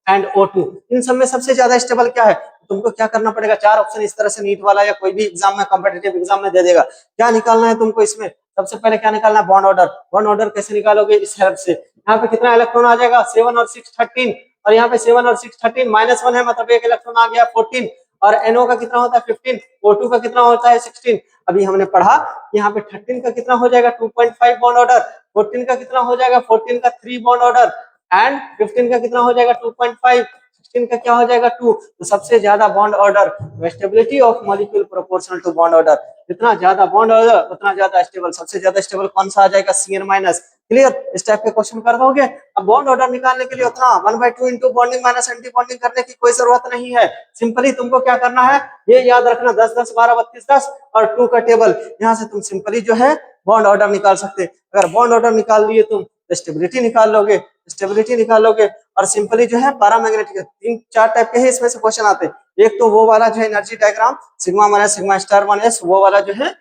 and O2, इन सब में सबसे ज्यादा स्टेबल क्या है। तुमको क्या करना पड़ेगा, 4 ऑप्शन इस तरह से नीट वाला या कोई भी एग्जाम में, कॉम्पिटिटिव एग्जाम में दे देगा। क्या निकालना है तुमको इसमें, सबसे पहले क्या निकालना है, बॉन्ड ऑर्डर। बॉन्ड ऑर्डर कैसे निकालोगे, इस हेल्प से। यहाँ पे कितना इलेक्ट्रॉन आ जाएगा, 7 और 6 13, और यहाँ पे 7 और 6 13, -1 है, मतलब एक इलेक्ट्रॉन आ गया 14, और NO का कितना होता है 15, O2 का कितना होता है 16। अभी हमने पढ़ा यहाँ पे 13 का कितना हो जाएगा 2.5 बॉन्ड ऑर्डर, 14 का कितना हो जाएगा 14 का 3 बॉन्ड ऑर्डर, एंड 15 का कितना हो जाएगा 2.5, 16 का क्या हो जाएगा 2। तो सबसे ज्यादा bond order, stability of molecule proportional to bond order, जितना ज्यादा बॉन्ड ऑर्डर उतना ज्यादा स्टेबल। सबसे ज्यादा स्टेबल कौन सा आ जाएगा, CN माइनस। क्लियर, इस टाइप के क्वेश्चन कर दोगे। अब बॉन्ड ऑर्डर निकालने के लिए उतना 1/2 into bonding minus anti bonding करने की कोई जरूरत नहीं है। सिंपली तुमको क्या करना है, ये याद रखना, 10 10 12 32 10 और 2 का टेबल, यहाँ से तुम सिंपली जो है बॉन्ड ऑर्डर निकाल सकते। अगर बॉन्ड ऑर्डर निकाल लिए तुम, स्टेबिलिटी निकाल लोगे, स्टेबिलिटी निकालोगे, और सिंपली जो है पैरामैग्नेटिक, 3 4 टाइप के है इसमें से क्वेश्चन आते हैं। एक तो वो वाला जो है energy diagram, sigma minus sigma star 1s, वो वाला जो है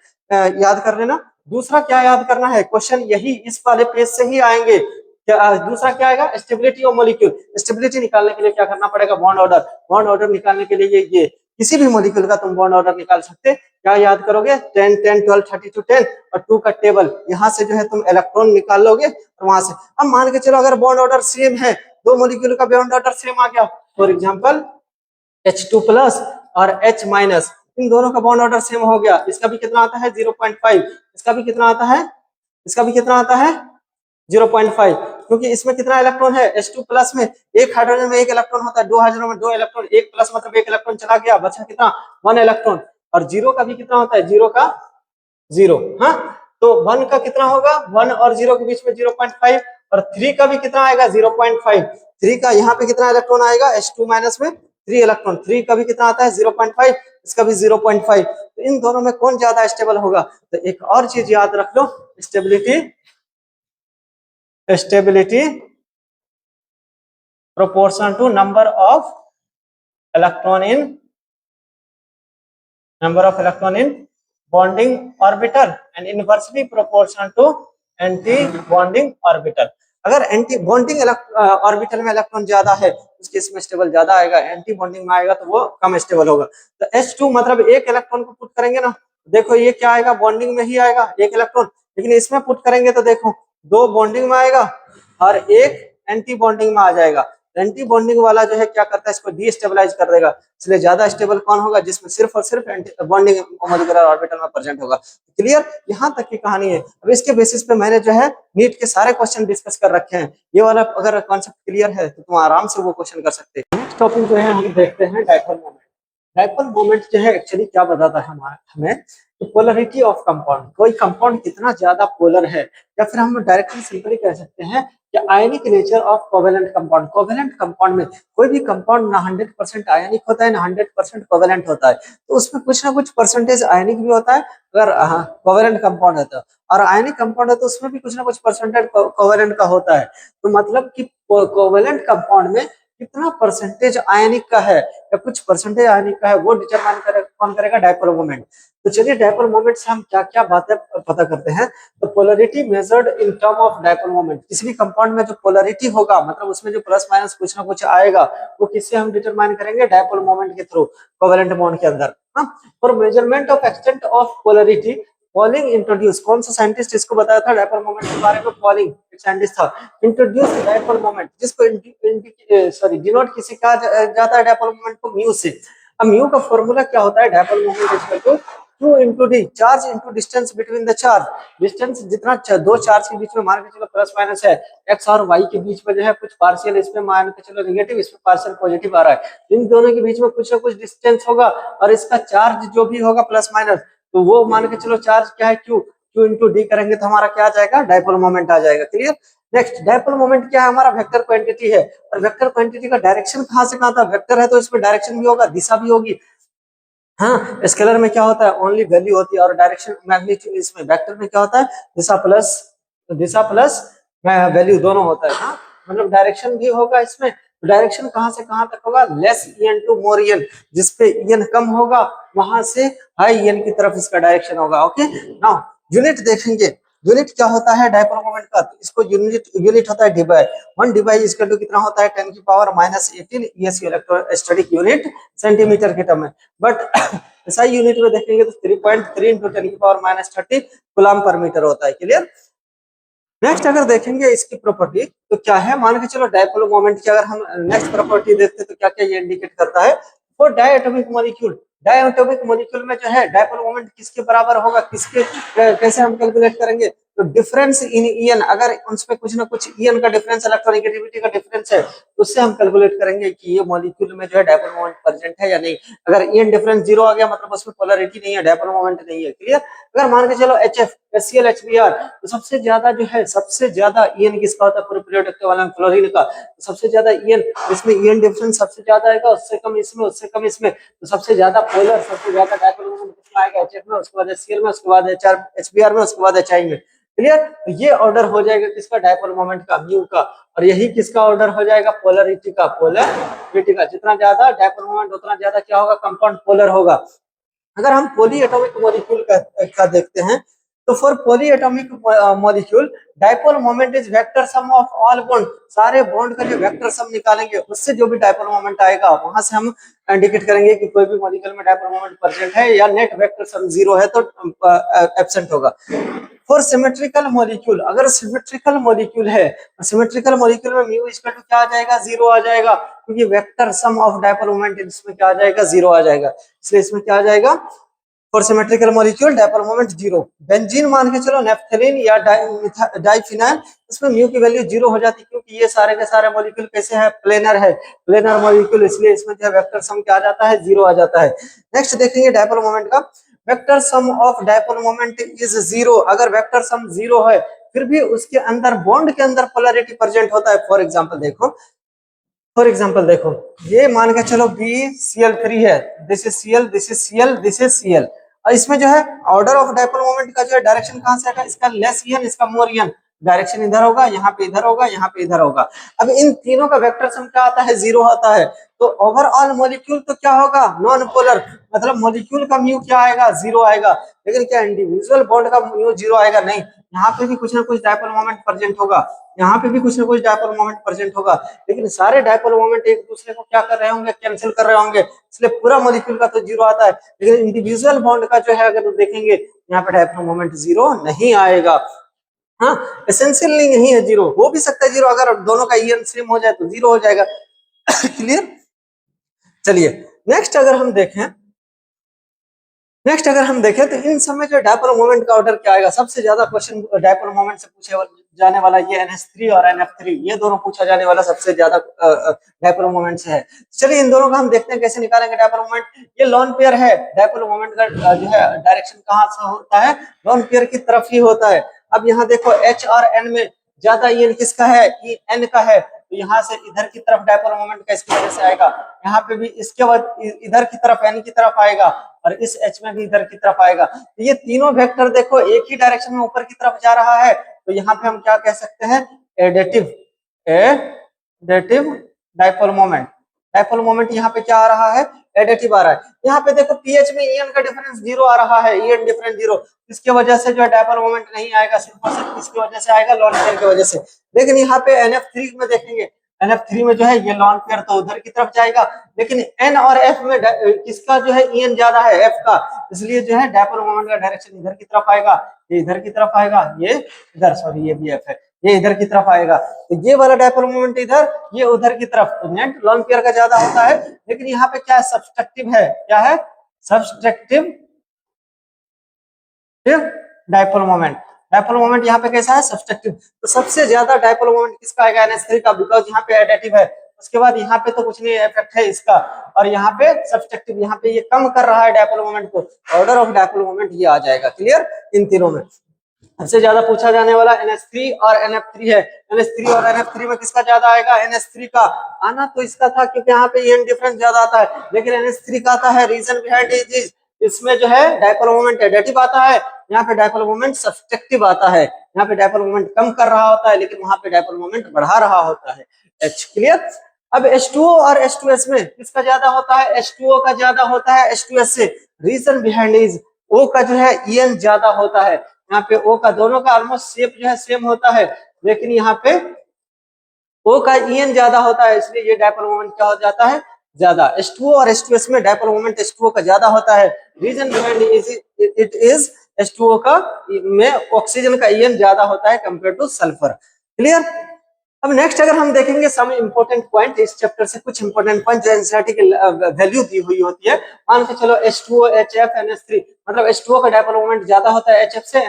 याद कर लेना। दूसरा क्या याद करना है, क्वेश्चन यही इस वाले पेज से ही आएंगे। दूसरा क्या आएगा, स्टेबिलिटी ऑफ मॉलिक्यूल। स्टेबिलिटी निकालने के लिए क्या करना पड़ेगा, बॉन्ड ऑर्डर। बॉन्ड ऑर्डर निकालने के लिए ये किसी भी मॉलिक्यूल का तुम बॉन्ड ऑर्डर निकाल सकते। क्या याद करोगे, 10 10 12 32 10 और 2 का टेबल, यहाँ से जो है तुम इलेक्ट्रॉन निकाल लोगे, और वहां से अब मान के चलो अगर बॉन्ड ऑर्डर सेम है, दो मॉलिक्यूल का बॉन्ड ऑर्डर सेम आ गया, फॉर एग्जांपल H2 प्लस और H माइनस, इन दोनों का बॉन्ड ऑर्डर सेम हो गया। इसका भी कितना आता है 0.5, इसका भी कितना आता है, इसका भी कितना आता है 0.5, क्योंकि इसमें कितना इलेक्ट्रॉन है, H2 प्लस में एक हाइड्रोजन में एक इलेक्ट्रॉन होता है, 2 हाइड्रोजन में 2 इलेक्ट्रॉन, एक प्लस मतलब एक इलेक्ट्रॉन चला गया, बचा कितना 1 इलेक्ट्रॉन। और जीरो का भी कितना होता है, जीरो का 0। हाँ, तो 1 का कितना होगा, 1 और 0 के बीच में 0.5, और 3 का भी कितना आएगा 0.5। 3 का यहाँ पे कितना इलेक्ट्रॉन आएगा, H2 माइनस में 3 इलेक्ट्रॉन, 3 का भी कितना आता है 0.5, इसका भी 0.5। तो इन दोनों में कौन ज्यादा स्टेबल होगा। तो एक और चीज याद रख लो, stability proportional to number of electron in bonding orbital and inversely proportional to anti-bonding orbital। अगर एंटी बॉन्डिंग ऑर्बिटल में इलेक्ट्रॉन ज्यादा है, उसके इसमें स्टेबल ज्यादा आएगा, एंटी बॉन्डिंग में आएगा तो वो कम स्टेबल होगा। तो H2 मतलब एक इलेक्ट्रॉन को पुट करेंगे ना, देखो ये क्या आएगा, बॉन्डिंग में ही आएगा एक इलेक्ट्रॉन, लेकिन इसमें पुट करेंगे तो देखो 2 बॉन्डिंग में आएगा और एक एंटी बॉन्डिंग में आ जाएगा। एंटी बॉन्डिंग वाला जो है क्या करता है, इसको डीस्टेबलाइज कर देगा। इसलिए ज्यादा स्टेबल कौन होगा, जिसमें सिर्फ और सिर्फ बॉन्डिंग मॉलिक्यूलर ऑर्बिटल में प्रेजेंट होगा। क्लियर, यहाँ तक की कहानी है। अब इसके बेसिस पे मैंने जो है नीट के सारे क्वेश्चन डिस्कस कर रखे हैं। ये वाला अगर कॉन्सेप्ट क्लियर है तो तुम आराम से वो क्वेश्चन कर सकते हैं। नेक्स्ट टॉपिक जो है हम देखते हैं डायपोल मोमेंट। डायपोल मोमेंट जो है एक्चुअली क्या बताता है हमें कि पोलरिटी ऑफ कंपाउंड, कोई कंपाउंड कितना ज्यादा पोलर है, या फिर हम डायरेक्टली सिंपली कह सकते हैं कि ionic nature of covalent compound. Covalent compound में कोई भी कंपाउंड ना 100% आयनिक होता है ना 100% कोवेलेंट होता है, तो उसमें कुछ ना कुछ परसेंटेज आयनिक भी होता है अगर कोवेलेंट कंपाउंड है तो, और आयनिक कंपाउंड है तो उसमें भी कुछ ना कुछ परसेंटेज कोवेलेंट का होता है। तो मतलब कि कोवेलेंट कंपाउंड में कितना परसेंटेज आयनिक का है या कुछ परसेंटेज आयनिक का है, वो डिटरमाइन कौन करेगा, डायपोल मोमेंट। तो चलिए डायपोल मोमेंट से हम क्या क्या बातें पता करते हैं। तो polarity measured in term of dipole moment, किसी भी कंपाउंड में जो पोलरिटी होगा, मतलब उसमें जो प्लस माइनस कुछ ना कुछ आएगा, वो किससे हम डिटरमाइन करेंगे, डायपोल मोमेंट के थ्रू, कोवेलेंट बॉन्ड के अंदर। For measurement of extent of polarity, polling introduce, कौन सा साइंटिस्ट इसको बताया था डायपोल मोमेंट के बारे में? पॉलिंग एक साइंटिस्ट था। इंट्रोड्यूस डायपोल मोमेंट, जिसको डिनोट किसी कहा जाता है डायपोल मोमेंट को? म्यू से। अब म्यू का फॉर्मूला क्या होता है? Dipole moment is equal to Q into D, charge into distance between the charge. Distance जितना दो चार्ज के बीच में मान के चलो प्लस माइनस है, एक्स और वाई के बीच में जो है कुछ पार्शियल इसमें मान के चलो नेगेटिव, इसमें पार्शियल पॉजिटिव आ रहा है, इन दोनों के बीच में कुछ ना कुछ डिस्टेंस होगा और इसका चार्ज जो भी होगा प्लस माइनस, तो वो मान के चलो चार्ज क्या है? Q। Q इंटू डी करेंगे तो हमारा क्या आ जाएगा? डायपोल मोमेंट आ जाएगा। क्लियर? नेक्स्ट, डायपोल मोमेंट क्या है? हमारा वेक्टर क्वांटिटी है। और वेक्टर क्वांटिटी का डायरेक्शन कहां से कहां था? वेक्टर है तो इसमें डायरेक्शन भी होगा, दिशा भी होगी। हाँ, स्केलर में क्या होता है? ओनली वैल्यू होती है। और डायरेक्शन मैग्नीट्यूड, इसमें वेक्टर में क्या होता है? दिशा प्लस वैल्यू दोनों होता है। हाँ, मतलब डायरेक्शन भी होगा इसमें। डायरेक्शन कहां से कहां तक होगा? लेस ईएन टू मोर ईएन, जिसपे ईएन कम होगा वहां से हाई ईएन की तरफ इसका डायरेक्शन होगा। ओके, नाउ यूनिट देखेंगे। यूनिट क्या होता है डायपोल मोमेंट का? तो इसको यूनिट होता है डिबाई। 1 डिबाई इसका कितना होता है? 10 की power minus 18 ESU electrostatic unit centimetre के टर्म में। बट SI यूनिट में देखेंगे तो 3.3 इंटू 10 की power minus 30 coulomb per metre होता है। क्लियर? नेक्स्ट अगर देखेंगे इसकी प्रॉपर्टी तो क्या है? मान के चलो डायपोल मोमेंट की अगर हम नेक्स्ट प्रॉपर्टी देखते तो क्या क्या ये इंडिकेट करता है? For diatomic molecule, diatomic molecule में जो है डायपोल मोमेंट किसके बराबर होगा? किसके कैसे हम कैलकुलेट करेंगे? तो डिफरेंस इन ईएन, अगर उसमें कुछ ना कुछ ईएन का डिफरेंस, इलेक्ट्रोनेगेटिविटी का डिफरेंस है, तो उससे हम कैलकुलेट करेंगे कि ये मॉलिक्यूल में जो है डायपोल मोमेंट प्रेजेंट है या नहीं। अगर ईएन डिफरेंस 0 आ गया मतलब उसमें पोलैरिटी नहीं है, डायपोल मोमेंट नहीं है। क्लियर? अगर मान के चलो HF, HCl, HBr, तो सबसे ज्यादा जो है, सबसे ज्यादा ईएन किसका होता है? पूरे पीरियोडिक टेबल में फ्लोरीन का। तो सबसे ज्यादा ईएन, इसमें ईएन डिफरेंस सबसे ज्यादा आएगा, उससे कम इसमें, उससे कम इसमें। तो सबसे ज्यादा पोलर, सबसे ज्यादा डायपोल मोमेंट किसमें आएगा? HF में, उसके बाद HCl में, उसके बाद HBr में, उसके बाद HI में। क्लियर? तो ये ऑर्डर हो जाएगा किसका? डायपोल मोमेंट का, म्यू का। और यही किसका ऑर्डर हो जाएगा? पोलरिटी का, पोलरिटी का। जितना ज्यादा डायपोल मोमेंट उतना ज्यादा क्या होगा? कंपाउंड पोलर होगा। अगर हम पॉली एटॉमिक मॉलिक्यूल का देखते हैं तो for poly atomic molecule dipole moment is vector sum of all bond, सारे बॉन्ड का जो वेक्टर सम निकालेंगे उससे जो भी डायपोल मोमेंट आएगा वहां से हम इंडिकेट करेंगे कि कोई भी मॉलिक्यूल में डायपोल मोमेंट प्रेजेंट है या नेट वेक्टर सम 0 है तो एब्सेंट होगा। फॉर सिमेट्रिकल मॉलिक्यूल, अगर सिमेट्रिकल मॉलिक्यूल है, सिमेट्रिकल मॉलिक्यूल में म्यू इक्वल टू क्या आ जाएगा? 0 आ जाएगा, क्योंकि vector sum of dipole moment इसमें क्या आ जाएगा? 0 आ जाएगा। इसलिए इसमें क्या आ जाएगा? For symmetrical molecule dipole moment 0। Benzene मान के चलो, नेफ्थलीन या डाइफिनाइल, इसमें म्यू की वैल्यू 0 हो जाती है, क्योंकि ये सारे के सारे मॉलिक्यूल कैसे है? प्लेनर है, प्लेनर मॉलिक्यूल, इसलिए इसमें जो वेक्टर सम क्या आ जाता है? 0 आ जाता है। नेक्स्ट देखेंगे डायपोल मोमेंट का। Vector sum of dipole moment is 0। अगर वेक्टर सम 0 है फिर भी उसके अंदर, बॉन्ड के अंदर पोलैरिटी प्रेजेंट होता है। फॉर एग्जाम्पल देखो, ये मान के चलो BCl3 है, this is Cl, this is Cl, this is Cl। और इसमें जो है ऑर्डर ऑफ डायपोल मोमेंट का जो है डायरेक्शन कहां से आएगा? इसका लेस ईएन, इसका मोर ईएन। डायरेक्शन इधर होगा, यहाँ पे इधर होगा, यहाँ पे इधर होगा। अब इन तीनों का वेक्टर सम क्या आता है? 0 आता है। तो ओवरऑल मॉलिक्यूल तो क्या होगा? नॉन पोलर, मतलब मॉलिक्यूल का म्यू क्या आएगा? 0 आएगा। लेकिन क्या इंडिविजुअल बॉन्ड का म्यू 0 आएगा? नहीं, यहाँ पे भी कुछ ना कुछ डायपोल मोमेंट प्रेजेंट होगा, यहाँ पे भी कुछ ना कुछ डायपोल मोमेंट प्रेजेंट होगा। लेकिन सारे डायपोल मोमेंट एक दूसरे को क्या कर रहे होंगे? कैंसिल कर रहे होंगे, इसलिए पूरा मॉलिक्यूल का तो 0 आता है। लेकिन इंडिविजुअल बॉन्ड का जो है अगर देखेंगे यहाँ पे डायपोल मोमेंट 0 नहीं आएगा। हाँ, एसेंशियली नहीं है 0, हो भी सकता है 0, अगर दोनों का ईएन सेम हो जाए तो 0 हो जाएगा। क्लियर? चलिए नेक्स्ट अगर हम देखें तो इन सब में जो डायपोल मोमेंट का ऑर्डर क्या आएगा? सबसे ज्यादा क्वेश्चन डायपोल मोमेंट से पूछे जाने वाला ये NH3 और NF3, ये दोनों पूछा जाने वाला सबसे ज्यादा डायपोल मोमेंट से है। चलिए इन दोनों का हम देखते हैं कैसे निकालेंगे डायपोल मोमेंट। ये लोन पेयर है, डायपोल मोमेंट का जो है डायरेक्शन कहाँ से होता है? लोन पेयर की तरफ ही होता है। अब यहाँ देखो H और N में ज्यादा ईएन किसका है? N का है, तो यहाँ से इधर की तरफ डायपोल मोमेंट का इसकी वजह से आएगा। यहाँ पे भी इसके बाद इधर की तरफ, N की तरफ आएगा, और इस H में भी इधर की तरफ आएगा। तो ये तीनों वेक्टर देखो एक ही डायरेक्शन में ऊपर की तरफ जा रहा है, तो यहाँ पे हम क्या कह सकते हैं? Additive dipole moment. Dipole moment यहाँ पे क्या आ रहा है? एडेटिव आ रहा है। यहाँ पे देखो पीएच में ईएन का डिफरेंस 0 आ रहा है, ईएन डिफरेंस 0, इसके वजह से जो है डायपोल मोमेंट नहीं आएगा, सिर्फ और सिर्फ इसकी वजह से आएगा, लॉन पेयर की वजह से। लेकिन यहाँ पे NF3 में देखेंगे, NF3 में जो है ये लॉन पेयर तो उधर की तरफ जाएगा, लेकिन N और F में किसका जो है EN ज्यादा है, F का, इसलिए जो है डायपोल मोमेंट का डायरेक्शन इधर की तरफ आएगा, ये इधर की तरफ आएगा, ये इधर, सॉरी ये भी F है, ये इधर की तरफ आएगा, तो ये वाला डायपोल मोमेंट इधर, ये उधर की तरफ, तो नेट लॉन पेयर का ज्यादा होता है। लेकिन यहाँ पे क्या है, सब्सट्रैक्टिव है, क्या है, subtractive dipole moment. Dipole moment यहाँ पे कैसा है, सब्सट्रैक्टिव, तो सबसे ज्यादा डायपोल मोमेंट किसका आएगा, NH3 का, बिकॉज यहाँ पे एडिटिव है। उसके बाद यहाँ पे तो कुछ नहीं इफेक्ट है इसका, और यहाँ पे सब्सट्रैक्टिव, यहाँ पे ये कम कर रहा है डायपोल मोमेंट को, ऑर्डर ऑफ डायपोल मोमेंट ये आ जाएगा। क्लियर, इन तीनों में सबसे ज्यादा पूछा जाने वाला NH3 और NF3 है। NH3 और NF3 में किसका ज्यादा आएगा, NH3 का। आना तो इसका था क्योंकि यहाँ पे EN डिफरेंस ज्यादा आता है, लेकिन NH3 का आता है, रीजन बिहाइंड इज इसमें जो है डायपोल मोमेंट एडिटिव आता है, यहाँ पे डायपोल मोमेंट सब्सट्रैक्टिव आता है। यहाँ पे डायपोल मोमेंट कम कर रहा होता है, लेकिन वहां पे डायपोल मोमेंट बढ़ा रहा होता है। H clear. अब H2O और H2S में किसका ज्यादा होता है, H2O का ज्यादा होता है H2S से। रीजन बिहाइंड इज O का जो है EN ज्यादा होता है, यहाँ पे O का, दोनों का ऑलमोस्ट शेप जो है सेम होता है, लेकिन यहाँ पे O का EN ज्यादा होता है, इसलिए ये डायपोल मोमेंट क्या हो जाता है, ज्यादा। H2O और H2S में डायपोल मोमेंट H2O का ज्यादा होता है, reason behind it is H2O का में ऑक्सीजन का EN ज्यादा होता है कंपेयर टू सल्फर। क्लियर। अब नेक्स्ट अगर हम देखेंगे सम इंपॉर्टेंट पॉइंट इस चैप्टर से, कुछ इंपॉर्टेंट पॉइंट जो एनसीईआरटी की वैल्यू दी हुई होती है। मान के चलो H2O HF NH3, मतलब H2O का डायपोल मोमेंट ज्यादा होता है HF से,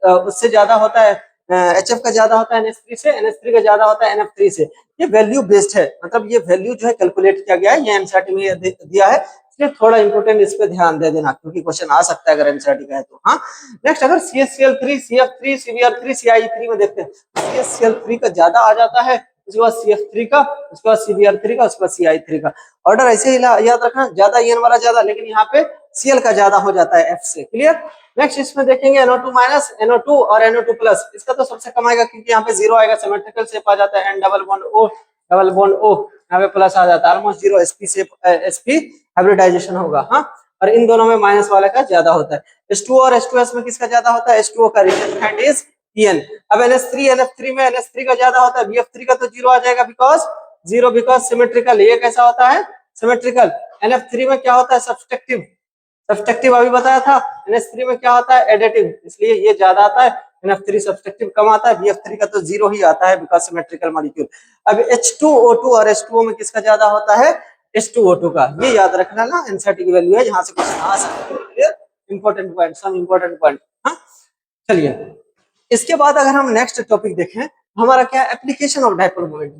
उससे ज्यादा होता है HF का ज्यादा होता है NH3 से, NH3 का ज्यादा होता है NF3 से। ये वैल्यू बेस्ड है, मतलब ये वैल्यू जो है कैलकुलेट किया गया है, ये एनसीईआरटी में दिया है, इसलिए थोड़ा इंपोर्टेंट इस पे ध्यान दे देना, क्योंकि क्वेश्चन आ सकता है अगर एनसीईआरटी का है तो। हाँ, नेक्स्ट अगर CH3 CF3 CBr3 CI3 में देखते हैं, CH3 का ज्यादा आ जाता है, उसके बाद CF3 का, उसके बाद CBr3 का, उसके बाद CI3 का। ऑर्डर ऐसे ही याद रखना, ज्यादा EN वाला ज्यादा, लेकिन यहाँ पे Cl का ज्यादा हो जाता है F से। क्लियर। नेक्स्ट इसमें देखेंगे NO2 माइनस, NO2 और NO2 प्लस, इसका तो सबसे कम आएगा क्योंकि यहाँ पे जीरो आएगा, सिमेट्रिकल शेप आ जाता है, N double bond O double bond O, यहाँ पे प्लस आ जाता है, almost zero sp shape, sp hybridisation होगा। हाँ, और इन दोनों में माइनस वाले का ज्यादा होता है। H2O और H2S में किसका ज्यादा होता है, H2O का, रीजन बिहाइंड इज EN। अब NH3 NF3 में NH3 का ज्यादा होता है, BF3 का तो जीरो आ जाएगा, बिकॉज सिमेट्रिकल। ये कैसा होता है, सिमेट्रिकल। NF3 में क्या होता है, सब्सट्रैक्टिव, सब्सट्रैक्टिव अभी बताया था। NH3 में क्या होता है, एडिटिव, इसलिए ये ज्यादा आता है। NF3 सब्सट्रैक्टिव कम आता है, BF3 का तो जीरो ही आता है, बिकॉज सिमेट्रिकल मॉलिक्यूल। अब H2O2 और H2O में किसका ज्यादा होता है, H2O2 का। ये याद रखना ना, एनसीईआरटी की वैल्यू है, यहाँ से क्वेश्चन आ सकते हैं। Important point, some important point. हाँ, चलिए इसके बाद अगर हम नेक्स्ट टॉपिक देखें, हमारा क्या application of dipole moment.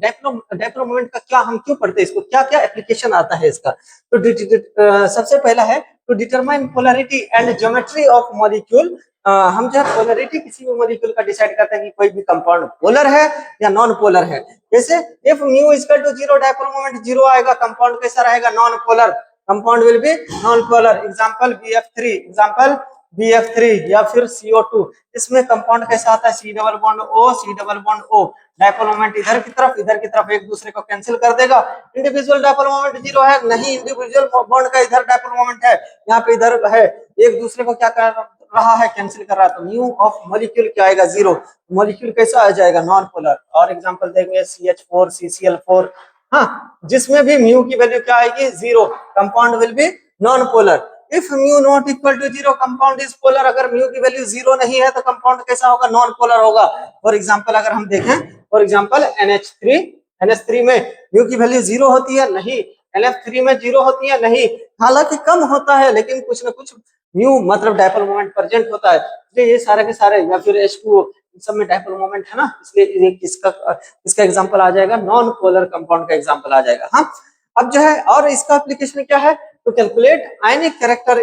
Dipole moment का क्या, हम क्यों पढ़ते हैं इसको, क्या क्या एप्लीकेशन आता है इसका। तो सबसे पहला है to determine polarity and geometry of molecule. हम जो है पोलैरिटी किसी भी मॉलिक्यूल का डिसाइड करते हैं कि कोई भी कंपाउंड पोलर है या नॉन पोलर है। जैसे if mu equal to zero, dipole moment zero आएगा, कंपाउंड कैसा रहेगा, non polar, compound will be non polar. Example BF3, example BF3 या फिर CO2, इसमें कंपाउंड कैसा आता है, C double bond O, C double bond O। Dipole moment इधर की तरफ एक दूसरे को कैंसिल कर देगा। इंडिविजुअल डायपोल मोमेंट जीरो है, नहीं, इंडिविजुअल बॉन्ड का इधर डायपोल मोमेंट है, यहाँ पे इधर है, एक दूसरे को क्या कर रहा है, कैंसिल कर रहा है, तो म्यू ऑफ मॉलिक्यूल क्या आएगा, जीरो। मॉलिक्यूल कैसा आ जाएगा, नॉन पोलर। और एग्जांपल देंगे CH4 CCl4, हाँ, जिसमें भी म्यू की वैल्यू क्या आएगी, zero, compound will be non polar. If mu not equal to zero, compound is polar. अगर म्यू की वैल्यू जीरो नहीं है तो कंपाउंड कैसा होगा, नॉन पोलर होगा। फॉर एग्जांपल अगर हम देखें, फॉर एग्जांपल NH3 में म्यू की वैल्यू जीरो होती है, नहीं। NF3 में जीरो होती है, नहीं। हालांकि कम होता है, लेकिन कुछ ना कुछ म्यू मतलब डायपोल मोमेंट प्रेजेंट होता है, इसलिए ये सारे के सारे, या फिर H2O, इन सब में डायपोल मोमेंट है ना, इसलिए इसका एग्जांपल आ जाएगा, नॉन पोलर कंपाउंड का एग्जांपल आ जाएगा। हाँ, अब जो है और इसका एप्लीकेशन क्या है, to calculate ionic character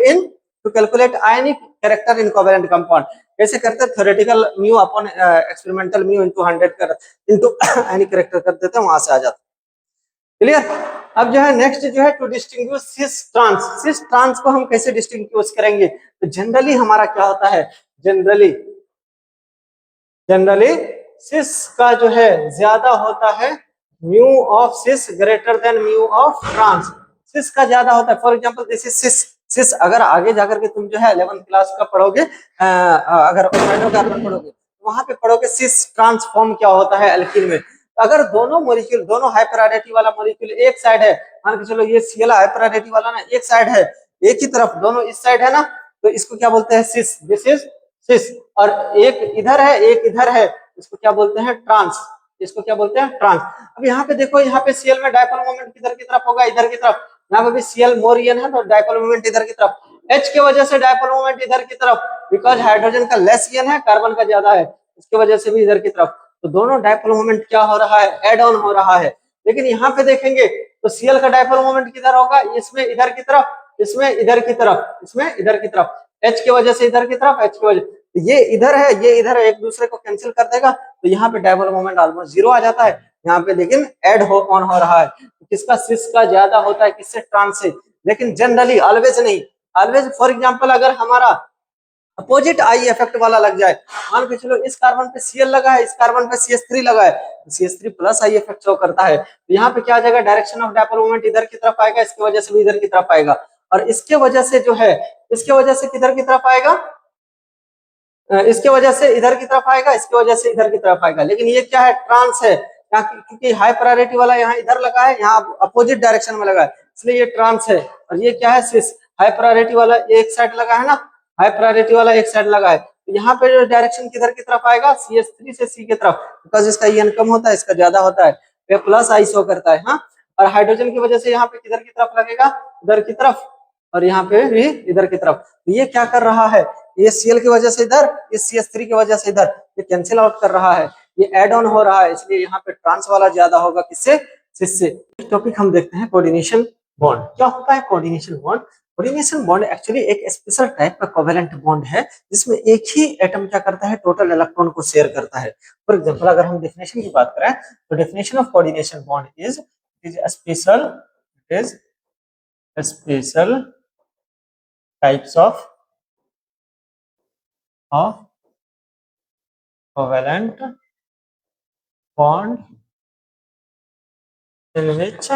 in covalent compound. कैसे करते हैं, theoretical mu upon experimental mu into 100 कर इनटू आयनिक कैरेक्टर कर देते हैं, वहां से आ जाता है। क्लियर। अब जो है नेक्स्ट जो है टू डिस्टिंग्विश सिस ट्रांस को हम कैसे डिस्टिंग्विश करेंगे, तो जनरली हमारा क्या होता है, जनरली सिस का जो है ज्यादा होता है, mu of cis greater than mu of trans. Cis का ज्यादा होता है, for example this is cis. अगर आगे जाकर के तुम जो है 11th क्लास का पढ़ोगे, अगर ऑर्गेनो कार्बन पढ़ोगे, वहां पे पढ़ोगे सिस ट्रांसफॉर्म क्या होता है एल्कीन में। अगर दोनों मॉलिक्यूल, दोनों हाई प्रायोरिटी वाला मॉलिक्यूल एक साइड है, मान के चलो ये Cl हाई प्रायोरिटी वाला ना एक साइड है, एक ही तरफ, दोनों इस साइड है ना, तो इसको क्या बोलते हैं? सिस, दिस इज सिस। और एक इधर है, एक इधर है, इसको क्या बोलते हैं? ट्रांस। इसको क्या बोलते हैं? ट्रांस। अब यहाँ पे देखो, यहाँ पे Cl में डायपोल मोमेंट किधर की तरफ होगा? इधर की तरफ। यहाँ पे भी Cl मोर ईएन है तो डायपोल मोमेंट इधर की तरफ। H की वजह से डायपोल मोमेंट इधर की तरफ, बिकॉज हाइड्रोजन का लेस ईएन है, कार्बन का ज्यादा है, इसकी वजह से भी इधर की तरफ। तो दोनों डायपोल मोमेंट क्या हो रहा है? एड ऑन हो रहा है। लेकिन यहाँ पे देखेंगे तो Cl का डायपोल मोमेंट किधर होगा? इसमें इधर की तरफ, इसमें इधर की तरफ, इसमें इधर की तरफ। H की वजह से इधर की तरफ, H की वजह, तो ये इधर है, ये इधर है, एक दूसरे को कैंसिल कर देगा, तो यहाँ पे डायपोल मोमेंट ऑलमोस्ट जीरो आ जाता है। यहाँ पे लेकिन एड ऑन हो रहा है, तो किसका? सिस का ज्यादा होता है, किससे? ट्रांस से। लेकिन जनरली, ऑलवेज नहीं, ऑलवेज फॉर एग्जांपल अगर हमारा अपोजिट आई इफेक्ट वाला लग जाए, मान के चलो इस कार्बन पे Cl लगा है, इस कार्बन पे CH3 लगा है, तो CH3 plus I effect show करता है, तो यहाँ पे क्या आ जाएगा? डायरेक्शन ऑफ डायपोल मोमेंट इधर की तरफ आएगा, इसकी वजह से भी इधर की तरफ आएगा, और इसके वजह से जो है, इसके वजह से किधर की तरफ आएगा? इसके वजह से इधर की तरफ आएगा, इसकी वजह से इधर की तरफ आएगा। लेकिन ये क्या है? ट्रांस है, क्योंकि हाई प्रायोरिटी वाला यहाँ इधर लगा है, यहाँ अपोजिट डायरेक्शन में लगा है, इसलिए ये ट्रांस है। और ये क्या है? सिस। हाई प्रायोरिटी वाला एक साइड लगा है ना, हाई प्रायोरिटी वाला एक साइड लगा है, तो यहाँ पे जो डायरेक्शन किधर की तरफ आएगा? CH3 से C की तरफ, बिकॉज इसका ईएन कम होता है, इसका ज्यादा होता है, ये प्लस आई शो करता है। हाँ, और हाइड्रोजन की वजह से यहाँ पे किधर की तरफ लगेगा? इधर की तरफ, और यहाँ पे भी इधर की तरफ। तो ये क्या कर रहा है? ये Cl की वजह से इधर, इस CH3 की वजह से इधर, ये कैंसिल आउट कर रहा है, ये एड ऑन हो रहा है, इसलिए यहाँ पे ट्रांस वाला ज्यादा होगा, किससे? सिस से। टॉपिक हम देखते हैं कोऑर्डिनेशन बॉन्ड। क्या होता है coordination bond? Coordination bond actually एक स्पेशल टाइप का कोवेलेंट बॉन्ड है, जिसमें एक ही एटम क्या करता है? टोटल इलेक्ट्रॉन को शेयर करता है। फॉर एग्जांपल अगर हम डेफिनेशन की बात करें, तो definition of coordination bond is special types of covalent bond in which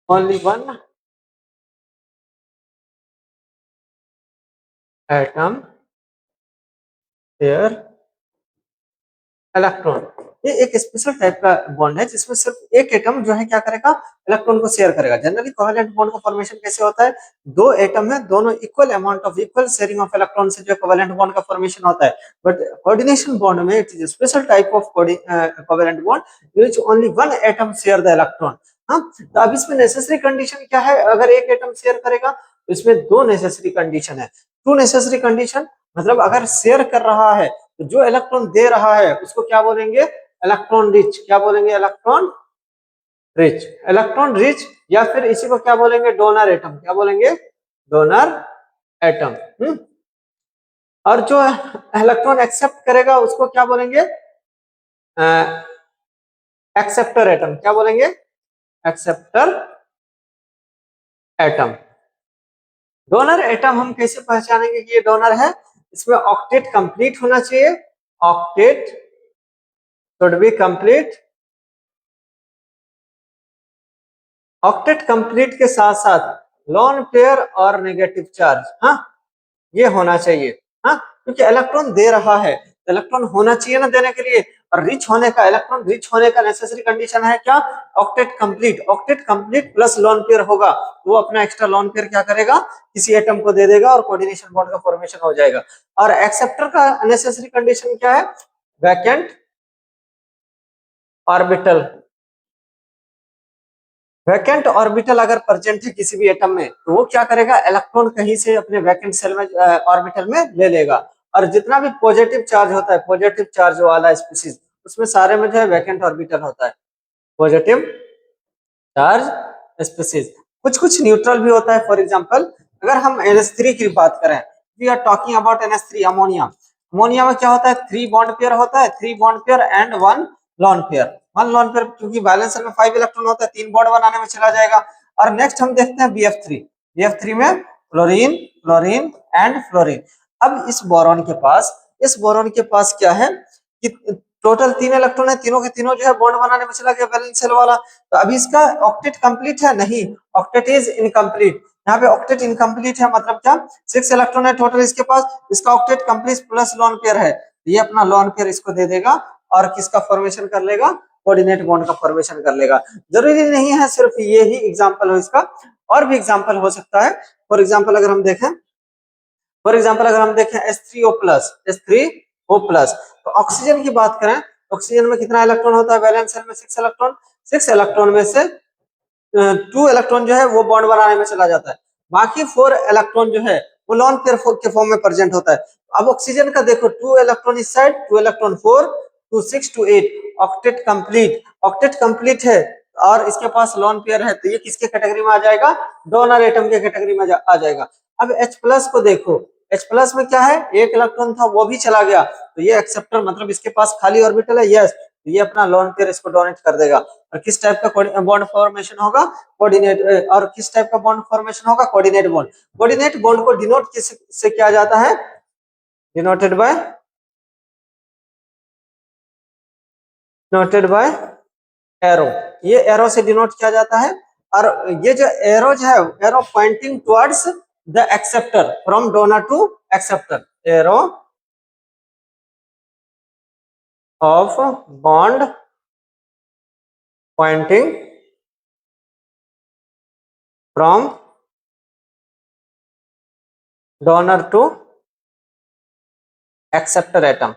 only one atom share electron. ये एक स्पेशल टाइप का बॉन्ड है, जिसमें सिर्फ एक एटम जो है क्या करेगा? इलेक्ट्रॉन को शेयर करेगा। जनरली कोवेलेंट बॉन्ड का फॉर्मेशन कैसे होता है? दो एटम है, दोनों equal amount of equal sharing of electron से जो कोवेलेंट बॉन्ड का फॉर्मेशन होता है। बट कोऑर्डिनेशन बॉन्ड में it is special type of covalent bond which only one atom share the electron. हाँ, तो अब इसमें नेसेसरी कंडीशन क्या है? अगर एक एटम शेयर करेगा तो इसमें दो नेसेसरी कंडीशन है, टू नेसेसरी कंडीशन। मतलब अगर शेयर कर रहा है तो जो इलेक्ट्रॉन दे रहा है उसको क्या बोलेंगे? Electron rich. क्या बोलेंगे? Electron rich. इलेक्ट्रॉन रिच, या फिर इसी को क्या बोलेंगे? Donor atom. क्या बोलेंगे? Donor atom. और जो इलेक्ट्रॉन एक्सेप्ट करेगा उसको क्या बोलेंगे? Acceptor atom. क्या बोलेंगे? Acceptor atom. डोनर एटम हम कैसे पहचानेंगे कि ये डोनर है? इसमें ऑक्टेट कंप्लीट होना चाहिए, octet should be complete. Octet complete के साथ साथ लोन पेयर और नेगेटिव चार्ज, हाँ, ये होना चाहिए। हाँ, क्योंकि इलेक्ट्रॉन दे रहा है, इलेक्ट्रॉन होना चाहिए ना देने के लिए। और रिच होने का, इलेक्ट्रॉन रिच होने का नेसेसरी कंडीशन है क्या? Octet complete. Octet complete plus lone pair होगा, वो अपना एक्स्ट्रा लोन पेयर क्या करेगा? किसी एटम को दे देगा और कोऑर्डिनेशन बॉन्ड का फॉर्मेशन हो जाएगा। और एक्सेप्टर का नेसेसरी कंडीशन क्या है? Vacant orbital. वैकेंट ऑर्बिटल अगर प्रेजेंट है किसी भी एटम में, तो वो क्या करेगा? इलेक्ट्रॉन कहीं से अपने वैकेंट सेल में, ऑर्बिटल में ले लेगा। और जितना भी पॉजिटिव चार्ज होता है, पॉजिटिव चार्ज वाला स्पीशीज, उसमें सारे में जो है वैकेंट ऑर्बिटल होता है, पॉजिटिव चार्ज स्पीशीज। कुछ कुछ न्यूट्रल भी होता है। फॉर एग्जांपल अगर हम NH3 की बात करें, we are talking about NH3, ammonia. Ammonia में क्या होता है? 3 बॉन्ड पेयर होता है, 3 bond pair and 1 lone pair. 1 lone pair, क्योंकि बैलेंसर में 5 इलेक्ट्रॉन होता है, 3 बॉन्ड बनाने में चला जाएगा। और नेक्स्ट हम देखते हैं BF3। BF3 में फ्लोरीन, फ्लोरीन एंड फ्लोरीन। अब इस बोरॉन के पास क्या है कि टोटल 3 इलेक्ट्रॉन है, तीनों के तीनों जो है बॉन्ड बनाने में चला गया वैलेंस शेल वाला। तो अभी इसका ऑक्टेट कंप्लीट है? नहीं, ऑक्टेट इज इनकम्प्लीट। यहाँ पे ऑक्टेट इनकम्प्लीट है, मतलब क्या? 6 इलेक्ट्रॉन है टोटल इसके पास, इसका octet complete plus lone pair है, ये अपना लोन पेयर इसको दे देगा और किसका फॉर्मेशन कर लेगा, कोऑर्डिनेट बॉन्ड का फॉर्मेशन कर लेगा। जरूरी नहीं है सिर्फ ये ही एग्जांपल हो इसका, और भी एग्जांपल हो सकता है। फॉर एग्जांपल अगर हम देखें H3O प्लस, H3O प्लस, तो ऑक्सीजन की बात करें, ऑक्सीजन में कितना इलेक्ट्रॉन होता है, वैलेंस शेल में 6 इलेक्ट्रॉन, 6 इलेक्ट्रॉन में से 2 इलेक्ट्रॉन जो है वो बॉन्ड बनाने में चला जाता है, बाकी 4 इलेक्ट्रॉन जो है वो लॉन पेयर के फॉर्म में प्रेजेंट होता है। अब ऑक्सीजन का देखो, 2 इलेक्ट्रॉन इस side, 2 electron 4, 2 6 2 8, octet complete, octet complete है और इसके पास लॉन पेयर है, तो ये किसके कैटेगरी में आ जाएगा, डोनर एटम के कैटेगरी में आ जाएगा। अब H प्लस को देखो, H प्लस में क्या है, 1 इलेक्ट्रॉन था वो भी चला गया, तो ये एक्सेप्टर मतलब इसके पास खाली ऑर्बिटल है, यस, तो ये अपना लोन पेयर इसको डोनेट कर देगा। और किस टाइप का बॉन्ड फॉर्मेशन होगा, कोऑर्डिनेट, और किस टाइप का बॉन्ड फॉर्मेशन होगा, कोऑर्डिनेट बॉन्ड। कोऑर्डिनेट बॉन्ड को डिनोट किससे किया जाता है, डिनोटेड बाय एरो, ये एरो से डिनोट किया जाता है। और ये जो एरोज है, arrow pointing towards the acceptor, from donor to acceptor, arrow of bond pointing from donor to acceptor atom,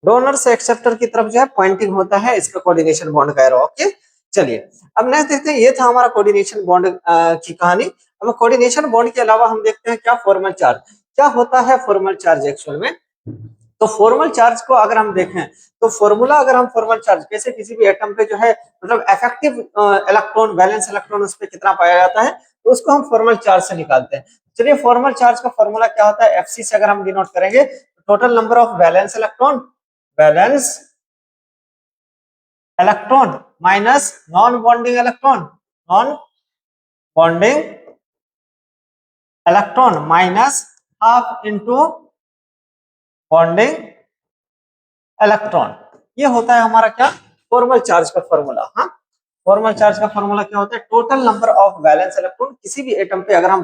donor से एक्सेप्टर की तरफ जो है पॉइंटिंग होता है, इसका कोऑर्डिनेशन बॉन्ड का एरो। ओके, चलिए अब नेक्स्ट देखते हैं, ये था हमारा कोऑर्डिनेशन बॉन्ड की कहानी। अब कोऑर्डिनेशन बॉन्ड के अलावा हम देखते हैं क्या फॉर्मल चार्ज, क्या होता है फॉर्मल चार्ज एक्चुअल में। तो फॉर्मल चार्ज को अगर हम देखें तो फॉर्मूला, अगर हम फॉर्मल चार्ज कैसे किसी भी एटम पे जो है मतलब इफेक्टिव इलेक्ट्रॉन, बैलेंस इलेक्ट्रॉन उस पे कितना पाया जाता है, तो उसको हम फॉर्मल चार्ज से निकालते हैं। चलिए फॉर्मल चार्ज का फॉर्मूला क्या होता है, एफसी से अगर हम डिनोट करेंगे, total number of balance electron minus non bonding electron minus half into bonding electron, ये होता है हमारा क्या, फॉर्मल चार्ज का फॉर्मूला। हाँ, फॉर्मल चार्ज का फॉर्मूला क्या होता है, total number of valence electron, किसी भी एटम पे अगर हम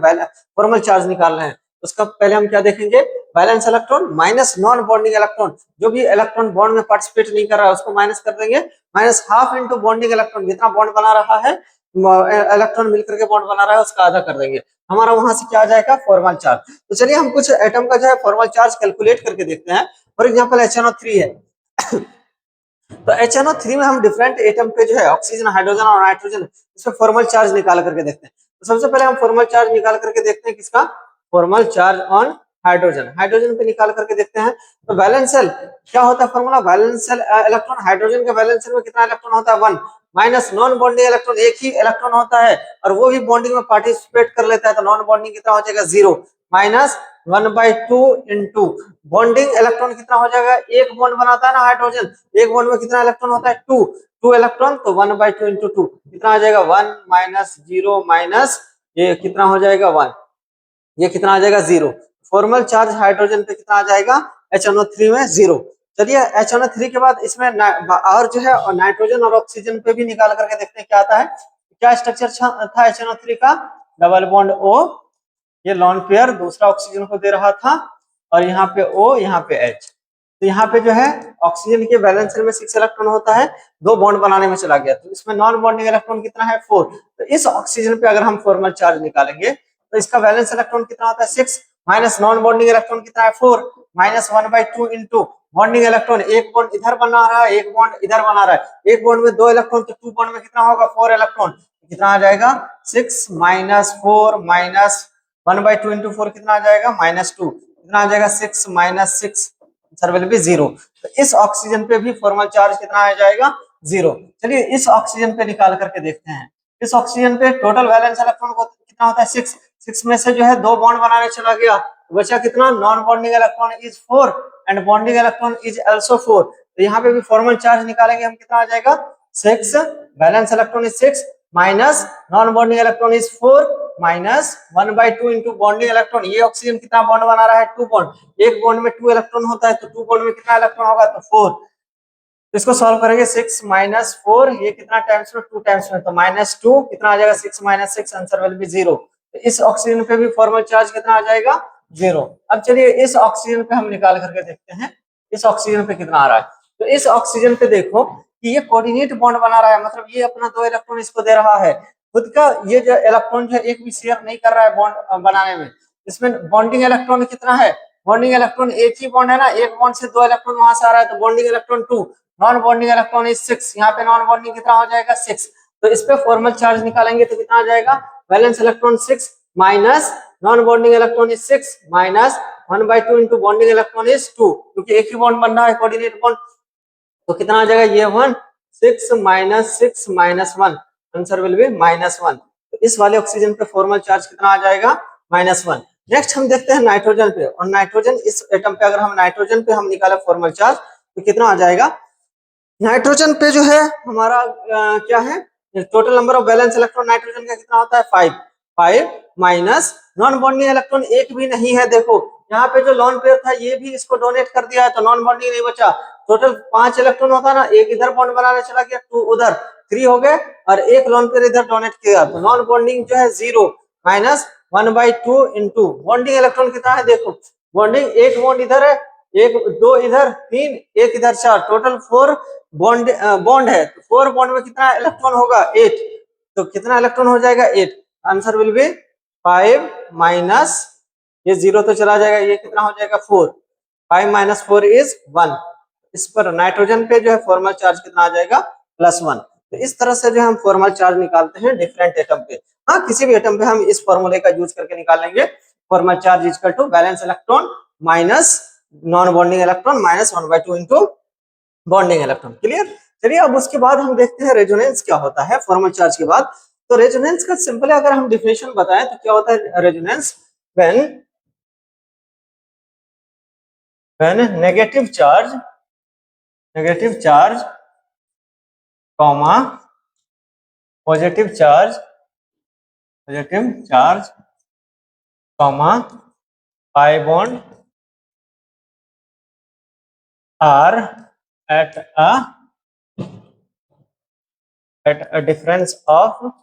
फॉर्मल चार्ज निकाल रहे हैं, उसका पहले हम क्या देखेंगे, valence electron minus non bonding electron, जो भी इलेक्ट्रॉन बॉन्ड में पार्टिसिपेट नहीं कर रहा है उसको माइनस कर देंगे, minus half into bonding electron, जितना बॉन्ड बना रहा है, इलेक्ट्रॉन मिलकर के बॉन्ड बना रहा है उसका आधा कर देंगे, हमारा वहां से क्या आ जाएगा, फॉर्मल चार्ज। तो चलिए हम कुछ एटम का जो है फॉर्मल चार्ज कैलकुलेट करके देखते हैं। फॉर एग्जाम्पल HNO3 है, तो HNO3 में हम डिफरेंट एटम पे जो है ऑक्सीजन, हाइड्रोजन और नाइट्रोजन, इसमें फॉर्मल चार्ज निकाल करके देखते हैं। तो सबसे पहले हम फॉर्मल चार्ज निकाल करके देखते हैं किसका, formal charge on hydrogen, hydrogen पे निकाल करके देखते हैं। तो वैलेंस शेल क्या होता है, formula valence shell electron, hydrogen के वैलेंस शेल में कितना इलेक्ट्रॉन होता है, 1, माइनस नॉन बॉन्डिंग इलेक्ट्रॉन, एक ही इलेक्ट्रॉन होता है और वो भी बॉन्डिंग में पार्टिसिपेट कर लेता है, तो नॉन बॉन्डिंग कितना हो जाएगा, 0, माइनस 1/2 इंटू बॉन्डिंग इलेक्ट्रॉन कितना हो जाएगा, एक बॉन्ड बनाता है ना हाइड्रोजन, एक बॉन्ड में कितना इलेक्ट्रॉन होता है, 2 इलेक्ट्रॉन, तो 1/2 इंटू 2 कितना आ जाएगा, 1 माइनस 0 माइनस ये कितना हो जाएगा 1, ये कितना आ जाएगा 0। फॉर्मल चार्ज हाइड्रोजन पे कितना आ जाएगा, HNO3 में 0। चलिए HNO3 के बाद इसमें और जो है नाइट्रोजन और ऑक्सीजन पे भी निकाल करके देखते हैं क्या आता है। क्या स्ट्रक्चर था HNO3 का, डबल बॉन्ड O, ये लॉन पेयर दूसरा ऑक्सीजन को दे रहा था, और यहाँ पे O, यहाँ पे H। तो यहाँ पे जो है ऑक्सीजन के वैलेंस शेल में 6 इलेक्ट्रॉन होता है, 2 बॉन्ड बनाने में चला गया, तो इसमें नॉन बॉन्डिंग इलेक्ट्रॉन कितना है, 4। तो इस ऑक्सीजन पे अगर हम फॉर्मल चार्ज निकालेंगे तो इसका वैलेंस इलेक्ट्रॉन कितना होता है, 6, माइनस नॉन बॉन्डिंग इलेक्ट्रॉन कितना है, 4, माइनस 1/2 इंटू बॉन्डिंग इलेक्ट्रॉन, एक बॉन्ड इधर बना रहा है, एक बॉन्ड इधर बना रहा है, एक बॉन्ड में 2 इलेक्ट्रॉन, तो 2 बॉन्ड में कितना होगा, 4 इलेक्ट्रॉन, कितना आ जाएगा, 6 माइनस 4 माइनस 1/2 इंटू 4 कितना आ जाएगा, -2, कितना आ जाएगा, 6 माइनस 6, आंसर विल बी 0। तो इस ऑक्सीजन पे भी फॉर्मल चार्ज कितना आ जाएगा, 0। चलिए इस ऑक्सीजन पे निकाल करके देखते हैं। इस ऑक्सीजन पे टोटल वैलेंस इलेक्ट्रॉन को कितना होता है, 6 में से जो है 2 बॉन्ड बनाने चला गया, बचा कितना, non bonding electron is 4 and bonding electron is also 4। तो यहाँ पे भी फॉर्मल चार्ज निकालेंगे हम, कितना आ जाएगा, 6, balance electron is 6 minus non bonding electron is 4 minus 1/2 into bonding electron, ये ऑक्सीजन कितना बॉन्ड बना रहा है, 2 बॉन्ड, एक बॉन्ड में 2 इलेक्ट्रॉन होता है, तो 2 बॉन्ड में कितना इलेक्ट्रॉन होगा, तो 4। तो इसको सॉल्व करेंगे, 6 माइनस 4, ये कितना टाइम्स में, 2 टाइम्स में, तो -2, कितना आ जाएगा, 6 माइनस 6, आंसर विल बी 0। तो इस ऑक्सीजन पे भी फॉर्मल चार्ज कितना आ जाएगा, 0। अब चलिए इस ऑक्सीजन पे हम निकाल करके देखते हैं इस ऑक्सीजन पे कितना आ रहा है। तो इस ऑक्सीजन पे देखो कि ये कोऑर्डिनेट बॉन्ड बना रहा है, मतलब ये अपना 2 इलेक्ट्रॉन इसको दे रहा है। खुद का ये जो इलेक्ट्रॉन जो है एक भी शेयर नहीं कर रहा है बॉन्ड बनाने में। इसमें बॉन्डिंग इलेक्ट्रॉन कितना है, बॉन्डिंग इलेक्ट्रॉन एक ही बॉन्ड है ना, एक बॉन्ड से 2 इलेक्ट्रॉन वहां से आ रहा है, तो bonding electron 2, non bonding electron is 6। यहाँ पे नॉन बॉन्डिंग कितना हो जाएगा 6। तो इस पे फॉर्मल चार्ज निकालेंगे तो कितना आ जाएगा, valence electron 6 minus non bonding electron is 6 minus 1/2 into bonding electron is 2, क्योंकि एक ही बॉन्ड बन रहा है कोऑर्डिनेट बॉन्ड। तो कितना आ जाएगा ये 1, 6 माइनस 1, आंसर विल बी -1। तो इस वाले ऑक्सीजन पे फॉर्मल चार्ज कितना आ जाएगा, -1। नेक्स्ट हम देखते हैं नाइट्रोजन पे, और नाइट्रोजन इस एटम पे अगर हम नाइट्रोजन पे हम निकाले फॉर्मल चार्ज तो कितना आ जाएगा। नाइट्रोजन पे जो है हमारा क्या है, total number of valence electron nitrogen का कितना होता है 5, 5 माइनस नॉन बॉन्डिंग इलेक्ट्रॉन एक भी नहीं है। देखो यहाँ पे जो लोन पेयर था ये भी इसको डोनेट कर दिया है, तो नॉन बॉन्डिंग नहीं बचा। टोटल 5 इलेक्ट्रॉन होता ना, एक इधर बॉन्ड बनाने चला गया, 2 उधर, 3 हो गए, और एक लोन पेयर इधर डोनेट किया, तो नॉन बॉन्डिंग जो है 0 माइनस 1/2 इंटू बॉन्डिंग इलेक्ट्रॉन कितना है। देखो बॉन्डिंग एक बॉन्ड इधर है, एक 2 इधर, 3 एक इधर, 4, टोटल 4 बॉन्ड है। तो 4 बॉन्ड में कितना इलेक्ट्रॉन होगा 8, तो कितना इलेक्ट्रॉन हो जाएगा 8, आंसर विल बी 5 माइनस ये 0 तो चला जाएगा, ये कितना हो जाएगा 4, 5 माइनस 4 इज 1। इस पर नाइट्रोजन पे जो है फॉर्मल चार्ज कितना आ जाएगा +1। तो इस तरह से जो हम फॉर्मल चार्ज निकालते हैं डिफरेंट एटम पे। हाँ किसी भी एटम पे हम इस फॉर्मूले का यूज करके निकाल लेंगे, formal charge equal to valence electron minus non bonding electron minus 1/2 into bonding electron. Clear. चलिए अब उसके बाद हम देखते हैं रेजोनेंस क्या होता है फॉर्मल चार्ज के बाद। तो रेजोनेंस का सिंपल अगर हम डिफिनेशन बताएं तो क्या होता है resonance, when negative charge comma positive charge comma pi bond are at a difference of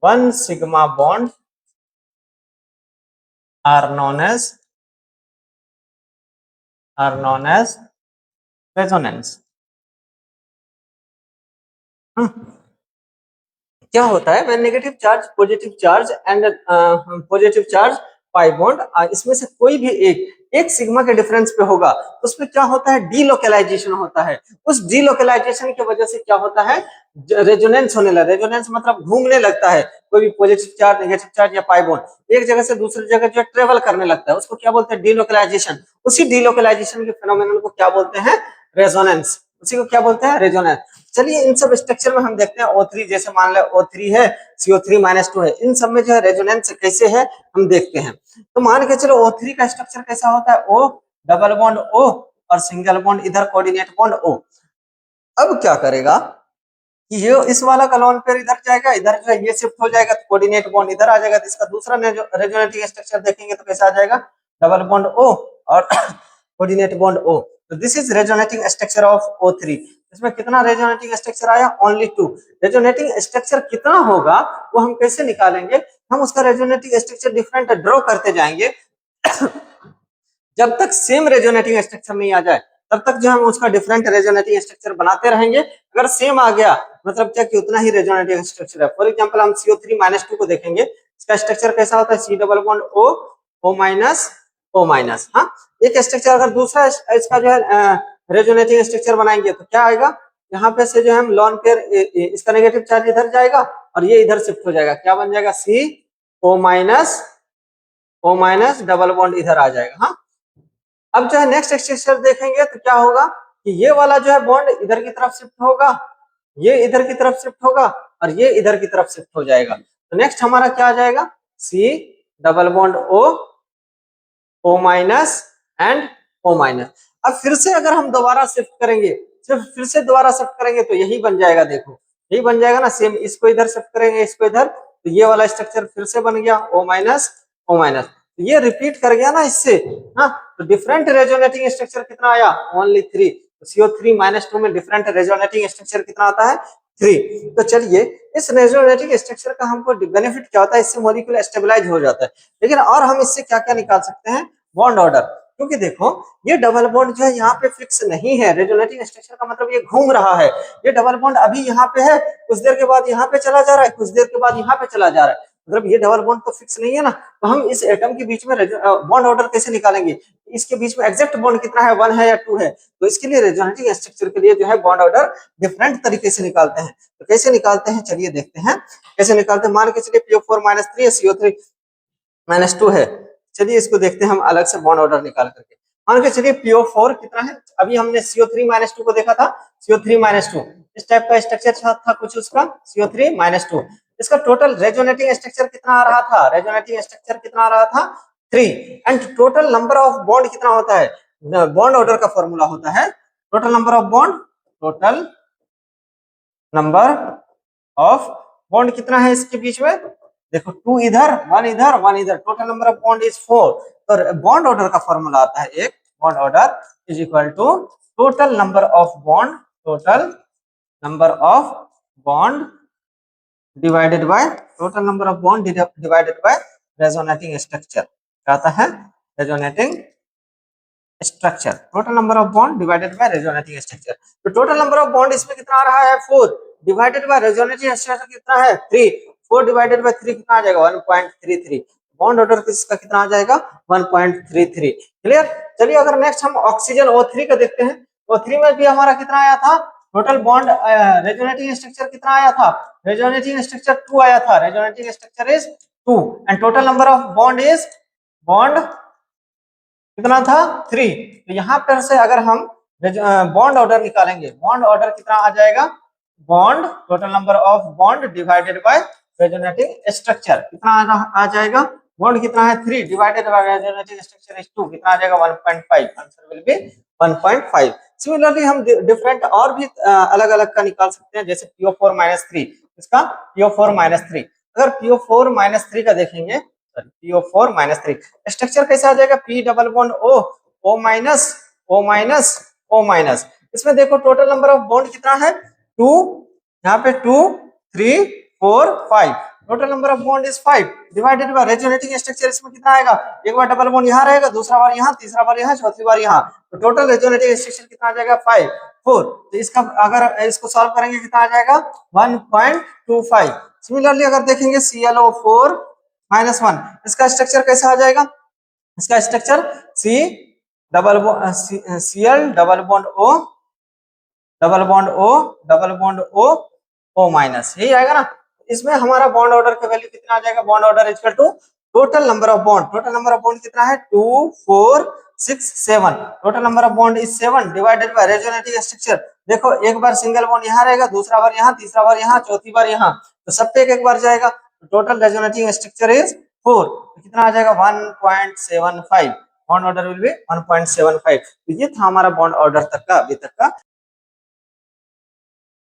1 sigma bond are known as resonance। क्या होता है when negative charge positive charge pi bond, इसमें से कोई भी एक सिग्मा के डिफरेंस पे होगा तो उसमें क्या होता है डीलोकलाइजेशन होता है। उस डीलोकलाइजेशन की वजह से क्या होता है रेजोनेंस होने लगता है। रेजोनेंस मतलब घूमने लगता है, कोई भी पॉजिटिव चार्ज नेगेटिव चार्ज या पाई बॉन्ड एक जगह से दूसरी जगह जो है ट्रेवल करने लगता है, उसको क्या बोलते हैं डीलोकलाइजेशन। उसी डीलोकलाइजेशन के फेनोमेनन को क्या बोलते हैं रेजोनेंस, उसी को क्या बोलते हैं रेजोनेंस। चलिए इन सब स्ट्रक्चर में हम देखते हैं O3, जैसे मान लो O3 है, CO3-2 है, इन सब में जो है रेजोनेंस कैसे है हम देखते हैं। तो मान के चलो O3 का स्ट्रक्चर कैसा होता है, O डबल बॉन्ड O और सिंगल बॉन्ड इधर कोऑर्डिनेट बॉन्ड O। अब क्या करेगा कि ये इस वाला का लोन पेयर इधर जाएगा, इधर जो है ये शिफ्ट हो जाएगा, तो कोऑर्डिनेट बॉन्ड इधर आ जाएगा, तो इसका दूसरा रेजोनेटिंग स्ट्रक्चर देखेंगे तो कैसा आ जाएगा डबल बॉन्ड O और कोऑर्डिनेट बॉन्ड O। तो this is resonating structure of O3। इसमें कितना रेजोनेटिंग स्ट्रक्चर आया ओनली 2। रेजोनेटिंग स्ट्रक्चर कितना होगा वो हम कैसे निकालेंगे, हम उसका रेजोनेटिंग स्ट्रक्चर डिफरेंट ड्रॉ करते जाएंगे जब तक सेम रेजोनेटिंग स्ट्रक्चर नहीं आ जाए तब तक जो हम उसका डिफरेंट रेजोनेटिंग स्ट्रक्चर बनाते रहेंगे। अगर सेम आ गया मतलब क्या कि उतना ही रेजोनेटिंग स्ट्रक्चर है। फॉर एग्जांपल हम CO3-2 को देखेंगे, इसका स्ट्रक्चर कैसा होता है C double bond O O minus O minus. हाँ एक स्ट्रक्चर अगर दूसरा इसका जो है रेजोनेटिंग स्ट्रक्चर बनाएंगे तो क्या आएगा, यहाँ पे से जो हम लॉन पेयर इसका नेगेटिव चार्ज इधर जाएगा और ये इधर शिफ्ट हो जाएगा, क्या बन जाएगा CO माइनस डबल बॉन्ड इधर आ जाएगा। हाँ अब जो है नेक्स्ट स्ट्रक्चर देखेंगे तो क्या होगा कि ये वाला जो है बॉन्ड इधर की तरफ शिफ्ट होगा, ये इधर की तरफ शिफ्ट होगा और ये इधर की तरफ शिफ्ट हो जाएगा। तो नेक्स्ट हमारा क्या आ जाएगा C double bond O minus and O minus. अब फिर से अगर हम दोबारा शिफ्ट करेंगे, सिर्फ फिर से दोबारा शिफ्ट करेंगे तो यही बन जाएगा, देखो यही बन जाएगा ना सेम। इसको इधर शिफ्ट करेंगे, इसको इधर, तो ये वाला स्ट्रक्चर फिर से बन गया O माइनस O माइनस, ये रिपीट कर गया ना इससे। हाँ तो डिफरेंट रेजोनेटिंग स्ट्रक्चर कितना आया ओनली 3। CO3-2 में डिफरेंट रेजोनेटिंग स्ट्रक्चर कितना आता है 3। तो चलिए इस रेजोनेटिंग स्ट्रक्चर का हमको बेनिफिट क्या होता है, इससे मॉलिक्यूल स्टेबलाइज हो जाता है। लेकिन और हम इससे क्या क्या निकाल सकते हैं, बॉन्ड ऑर्डर। क्योंकि देखो ये डबल बॉन्ड जो है यहाँ पे फिक्स नहीं है, रेजोनेटिंग स्ट्रक्चर का मतलब ये घूम रहा है। ये डबल बॉन्ड अभी यहाँ पे है, कुछ देर के बाद यहाँ पे चला जा रहा है, कुछ देर के बाद यहाँ पे चला जा रहा है, मतलब ये डबल बॉन्ड तो फिक्स नहीं है ना। तो हम इस एटम के बीच में बॉन्ड ऑर्डर कैसे निकालेंगे, इसके बीच में एग्जैक्ट बॉन्ड कितना है, 1 है या 2 है। तो इसके लिए रेजोनेटिंग स्ट्रक्चर के लिए जो है बॉन्ड ऑर्डर डिफरेंट तरीके से निकालते हैं। तो कैसे निकालते हैं चलिए देखते हैं कैसे निकालते हैं। मान के चलिए PO4 -3 है, CO3 -2 है। चलिए इसको देखते हैं हम अलग से बॉन्ड ऑर्डर निकाल करके। मान के चलिए PO4 कितना है, अभी हमने CO3 -2 को देखा था, CO3 -2 इस टाइप का स्ट्रक्चर था कुछ उसका, CO3 -2। इसका टोटल रेजोनेटिंग स्ट्रक्चर कितना आ रहा था, रेजोनेटिंग स्ट्रक्चर कितना आ रहा था 3। And total number of bond कितना होता है, बॉन्ड ऑर्डर का फॉर्मूला होता है total number of bond, total number of bond कितना है इसके बीच में, देखो 2 इधर 1 इधर 1 इधर, total number of bond is 4। तो बॉन्ड ऑर्डर का फॉर्मूला आता है, एक bond order is equal to total number of bond, total number of bond divided by total number of bond divided by resonating structure. आता है resonating structure, total number of bond divided by resonating structure. तो total number of bond इसमें कितना आ रहा है 4, divided by resonating structure कितना है 3, 4 divided by 3 कितना आ जाएगा 1.33। बॉन्ड ऑर्डर किसका कितना आ जाएगा 1.33। क्लियर। चलिए अगर नेक्स्ट हम ऑक्सीजन O3 का देखते हैं, O3 में भी हमारा कितना आया था, टोटल बॉन्ड रेजोनेटिंग स्ट्रक्चर कितना आया था, रेजोनेटिंग स्ट्रक्चर 2 आया था, resonating structure is 2 and total number of bond is bond कितना था 3। तो यहाँ पर से अगर हम बॉन्ड ऑर्डर निकालेंगे, बॉन्ड ऑर्डर कितना आ जाएगा, bond total number of bond divided by resonating structure कितना आ जाएगा, बॉन्ड कितना है 3 divided by resonating structure is 2 कितना आ जाएगा 1.5, आंसर विल बी 1.5। सिमिलरली हम डिफरेंट और भी अलग अलग का निकाल सकते हैं, जैसे PO4 -3, इसका PO4 -3। अगर PO4 -3 का देखेंगे, PO4 -3 स्ट्रक्चर कैसा आ जाएगा, P double bond O, O minus O minus O minus. इसमें देखो टोटल नंबर ऑफ बॉन्ड कितना है 2, यहाँ पे 2 3 4 5, total number of bond is 5 divided by resonating structure इसमें कितना आएगा, एक बार डबल बॉन्ड यहाँ रहेगा, दूसरा बार यहाँ, तीसरा बार यहाँ, चौथी बार यहाँ। तो टोटल रेजोनेटिंग स्ट्रक्चर कितना आ जाएगा 5 4। तो इसका अगर इसको सॉल्व करेंगे कितना आ जाएगा 1.25। सिमिलरली अगर देखेंगे ClO4 -1, इसका स्ट्रक्चर कैसा आ जाएगा, इसका structure Cl double bond O double bond O double bond O O minus, यही आएगा ना। इसमें हमारा बॉन्ड ऑर्डर का वैल्यू कितना आ जाएगा, bond order equal to total number of bond, total number of bond कितना है 2 4 6 7, total number of bond is 7 divided by resonating structure. देखो एक बार सिंगल बॉन्ड यहाँ रहेगा, दूसरा बार यहाँ, तीसरा बार यहाँ, चौथी बार यहाँ, तो सब पे एक बार जाएगा। टोटल रेजोनेटिंग स्ट्रक्चर इज 4, तो कितना आ जाएगा 1.75, बॉन्ड ऑर्डर विल बी 1.75। तो ये था हमारा बॉन्ड ऑर्डर तक का अभी तक का